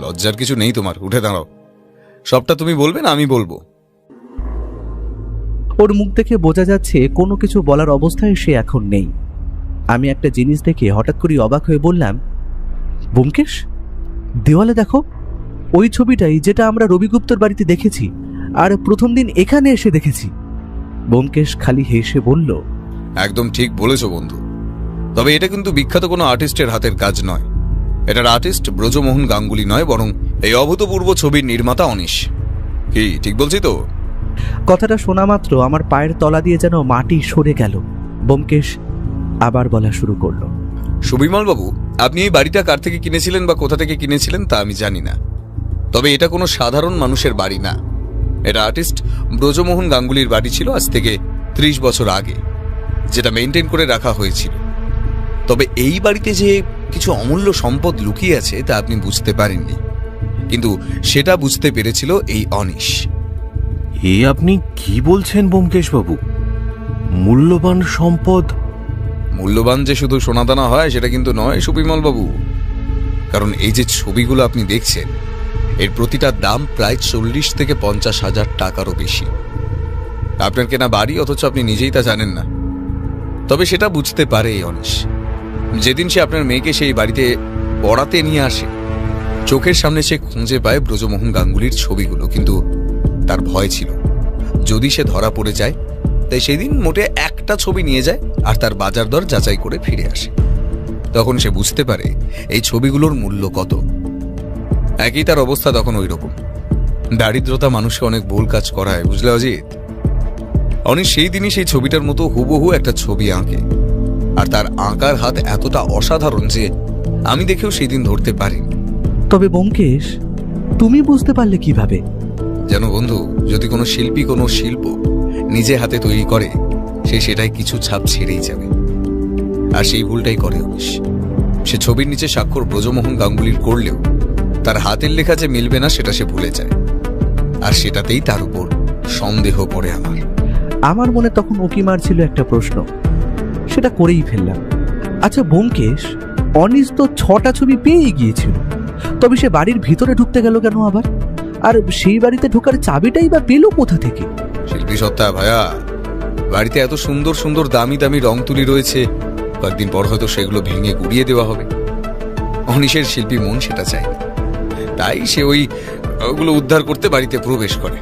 লজ্জার কিছু নেই তোমার, উঠে দাঁড়াও। সবটা তুমি বলবে না আমি বলবো? ওর মুখ দেখে বোঝা যাচ্ছে কোনো কিছু বলার অবস্থায় সে এখন নেই। আমি একটা জিনিস দেখে হঠাৎ করে অবাক হয়ে বললাম, ব্যোমকেশ, দেওয়ালে দেখো, ওই ছবিটাই যেটা আমরা রবিগুপ্তর বাড়িতে দেখেছি আর প্রথম দিন এখানে এসে দেখেছি। ব্যোমকেশ খালি হেসে বলল, একদম ঠিক বলেছো বন্ধু। তবে এটা কিন্তু বিখ্যাত কোনো আর্টিস্টের হাতের কাজ নয়। এটার আর্টিস্ট ব্রজমোহন গাঙ্গুলি নয়, বরং এই অভূতপূর্ব ছবির নির্মাতা অনিশ। কি ঠিক বলছি তো? কথাটা শোনা মাত্র আমার পায়ের তলা দিয়ে যেন মাটি সরে গেল। ব্যোমকেশ আবার বলা শুরু করলো, সুবিমল বাবু, আপনি এই বাড়িটা কার থেকে কিনেছিলেন বা কোথা থেকে কিনেছিলেন তা আমি জানি না, তবে এটা কোনো সাধারণ মানুষের বাড়ি না। এটা আর্টিস্ট ব্রজমোহন গাঙ্গুলির বাড়ি ছিল আজ থেকে 30 বছর আগে, যেটা মেনটেন করে রাখা হয়েছিল। তবে এই বাড়িতে যে কিছু অমূল্য সম্পদ লুকিয়ে আছে তা আপনি বুঝতে পারেননি, কিন্তু সেটা বুঝতে পেরেছিল এই অনিশ। এ আপনি কি বলছেন ব্যোমকেশ বাবু? মূল্যবান সম্পদ? মূল্যবান যে শুধু সোনাদানা হয় সেটা কিন্তু নয় সুবিমল বাবু, কারণ এই যে ছবিগুলো আপনি দেখছেন এর প্রতিটার দাম প্রায় 40 থেকে 50 হাজার টাকারও বেশি। আপনার কেনা বাড়ি, অথচ আপনি নিজেই তা জানেন না। তবে সেটা বুঝতে পারে এই অনিশ। যেদিন সে আপনার মেয়েকে সেই বাড়িতে পড়াতে নিয়ে আসে, চোখের সামনে সে খুঁজে পায় ব্রজমোহন গাঙ্গুলির ছবিগুলো, কিন্তু তার ভয় ছিল যদি সে ধরা পড়ে যায়, তাই সেদিন মোটে একটা ছবি নিয়ে যায় আর তার বাজার দর যাচাই করে ফিরে আসে। তখন সে বুঝতে পারে এই ছবিগুলোর মূল্য কত। একই তার অবস্থা তখন ওই রকম। দারিদ্রতা মানুষকে অনেক ভুল কাজ করায়, বুঝলে অজিত? অনিশ সেই দিনই সেই ছবিটার মতো হুবহু একটা ছবি আঁকে, আর তার আঁকার হাত এতটা অসাধারণ যে আমি দেখেও সেই দিন ধরতে পারিনি। তবে ব্যোমকেশ, তুমি বুঝতে পারলে কিভাবে? যেন বন্ধু, যদি কোনো শিল্পী কোনো শিল্প নিজে হাতে তৈরি করে, সে সেটাই কিছু ছাপ ছেড়েই যাবে। আর সেই ভুলটাই করে অনিশ। সে ছবির নিচে স্বাক্ষর ব্রজমোহন গাঙ্গুলির করলেও তার হাতের লেখা যে মিলবে না সেটা সে ভুলে যায়, আর সেটাতেই তার উপর সন্দেহ পড়ে আমার মনে তখন উকি মারছিল একটা প্রশ্ন, সেটা করেই ফেললাম। আচ্ছা ব্যোমকেশ, অনিশ তো 6টা ছবি পেয়ে গিয়েছিল, তবে সে বাড়ির ভিতরে ঢুকতে গেল কেন আবার? আর সেই বাড়িতে ঢোকার চাবিটাই বা পেল কোথা থেকে? শিল্পী সত্তা ভাইয়া, বাড়িতে এত সুন্দর সুন্দর দামি দামি রং তুলি রয়েছে, কয়েকদিন পর হয়তো সেগুলো ভেঙে গুড়িয়ে দেওয়া হবে। অনিশের শিল্পী মন সেটা চায়, তাই সে ওগুলো উদ্ধার করতে বাড়িতে প্রবেশ করে,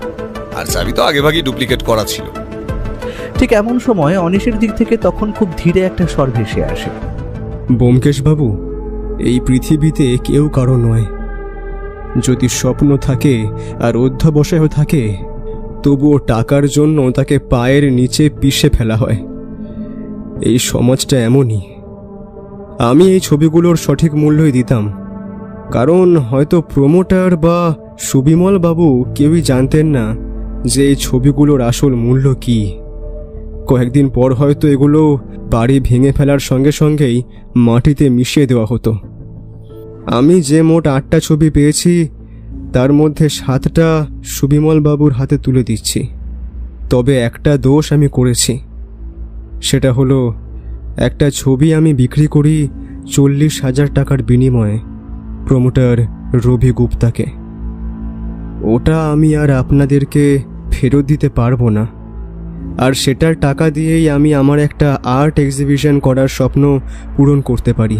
আর চাবি তো আগেভাগেই ডুপ্লিকেট করা ছিল। ঠিক এমন সময় অনিশের দিক থেকে তখন খুব ধীরে একটা স্বর ভেসে আসে, ব্যোমকেশ বাবু, এই পৃথিবীতে কেউ কারো নয়। যদি স্বপ্ন থাকে আর অধ্যবসায় থাকে, তবুও টাকার জন্য তাকে পায়ের নিচে পিষে ফেলা হয়। এই সমাজটা এমনই। আমি এই ছবিগুলোর সঠিক মূল্যই দিতাম, কারণ হয়তো প্রমোটার বা সুবিমল বাবু কেউই জানতেন না যে এই ছবিগুলোর আসল মূল্য কি। কয়েকদিন পর হয়তো এগুলো বাড়ি ভেঙে ফেলার সঙ্গে সঙ্গেই মাটিতে মিশিয়ে দেওয়া হতো। আমি যে মোট 8টা ছবি পেয়েছি তার মধ্যে 7টা সুবিমল বাবুর হাতে তুলে দিচ্ছি। তবে একটা দোষ আমি করেছি, সেটা হলো একটা ছবি আমি বিক্রি করি 40,000 টাকার বিনিময়ে প্রমোটার রবি গুপ্তাকে। ওটা আমি আর আপনাদেরকে ফেরত দিতে পারবো না, আর সেটার টাকা দিয়েই আমি আমার একটা আর্ট এক্সিবিশন করার স্বপ্ন পূরণ করতে পারি।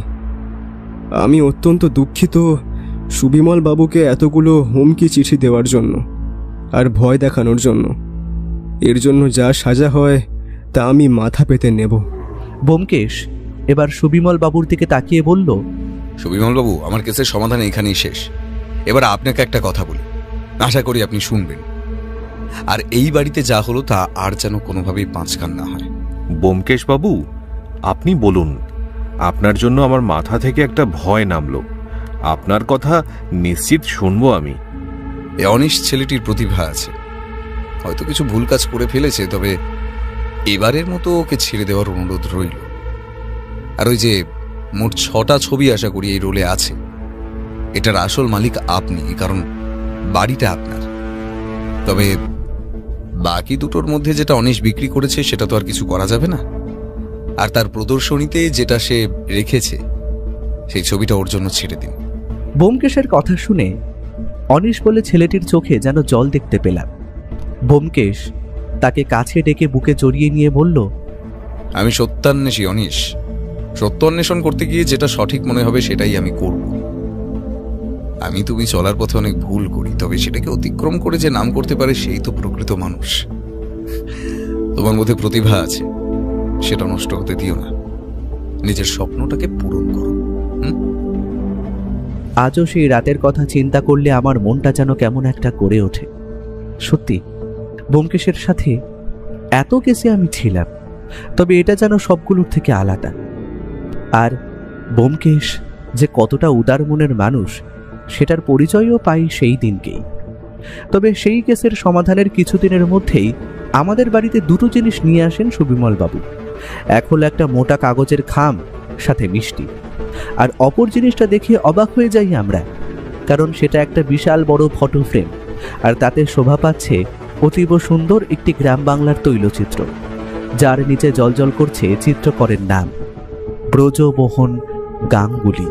আমি অত্যন্ত দুঃখিত সুবিমল বাবুকে এতগুলো হুমকি চিঠি দেওয়ার জন্য আর ভয় দেখানোর জন্য। এর জন্য যা সাজা হয় তা আমি মাথা পেতে নেব। ব্যোমকেশ এবার সুবিমল বাবুর দিকে তাকিয়ে বলল, সুবিমল বাবু, আমার কেসের সমাধান এখানেই শেষ। এবার আপনাকে একটা কথা বলি, আশা করি আপনি শুনবেন। আর এই বাড়িতে যা হলো তা আর যেন কোনোভাবেই পাঁচকান না হয়। ব্যোমকেশ বাবু, আপনি বলুন। আপনার জন্য আমার মাথা থেকে একটা ভয় নামলো। আপনার কথা নিশ্চিত শুনবো আমি। এ অনিশ ছেলেটির প্রতিভা আছে, হয়তো কিছু ভুল কাজ করে ফেলেছে, তবে এবারের মতো ওকে ছেড়ে দেওয়ার অনুরোধ রইল। আর ওই যে মোট 6টা ছবি আশা করি এই রোলে আছে, এটার আসল মালিক আপনি, কারণ বাড়িটা আপনার। তবে বাকি দুটোর মধ্যে যেটা অনিশ বিক্রি করেছে সেটা তো আর কিছু করা যাবে না। আর তার প্রদর্শনীতে যেটা সে রেখেছে সেই ছবিটা ওর জন্য ছেড়ে দিন। ব্যোমকেশের কথা শুনে অনিশ বলে ছেলেটির চোখে যেন জল দেখতে পেলাম। ব্যোমকেশ তাকে কাছে ডেকে বুকে জড়িয়ে নিয়ে বলল, আমি সত্যান্বেষী অনিশ। সত্য অন্বেষণ করতে গিয়ে যেটা সঠিক মনে হবে সেটাই আমি করব। আমি তুমি চলার পথে অনেক ভুল করি, তবে সেটাকে অতিক্রম করে যে নাম করতে পারে সেই তো প্রকৃত মানুষ। তোমার মধ্যে প্রতিভা আছে, সেটা নষ্ট হতে দিও না। নিজের স্বপ্নটাকে পূরণ করো। আজও সেই রাতের কথা চিন্তা করলে আমার মনটা যেন কেমন একটা করে ওঠে। সত্যি ব্যোমকেশের সাথে এত কেসে আমি ছিলাম, তবে এটা যেন সবগুলোর থেকে আলাদা। আর ব্যোমকেশ যে কতটা উদার মনের মানুষ সেটার পরিচয়ও পাই সেই দিনকেই। তবে সেই কেসের সমাধানের কিছুদিনের মধ্যেই আমাদের বাড়িতে দুটো জিনিস নিয়ে আসেন সুবিমল বাবু। এক হলো একটা মোটা কাগজের খাম, সাথে মিষ্টি। আর অপর জিনিসটা দেখে অবাক হয়ে যাই আমরা, কারণ সেটা একটা বিশাল বড় ফটো ফ্রেম, আর তাতে শোভা পাচ্ছে অতীব সুন্দর একটি গ্রাম বাংলার তৈলচিত্র, যার নিচে জ্বলজ্বল করছে চিত্রকরের নাম ব্রজমোহন গাঙ্গুলি।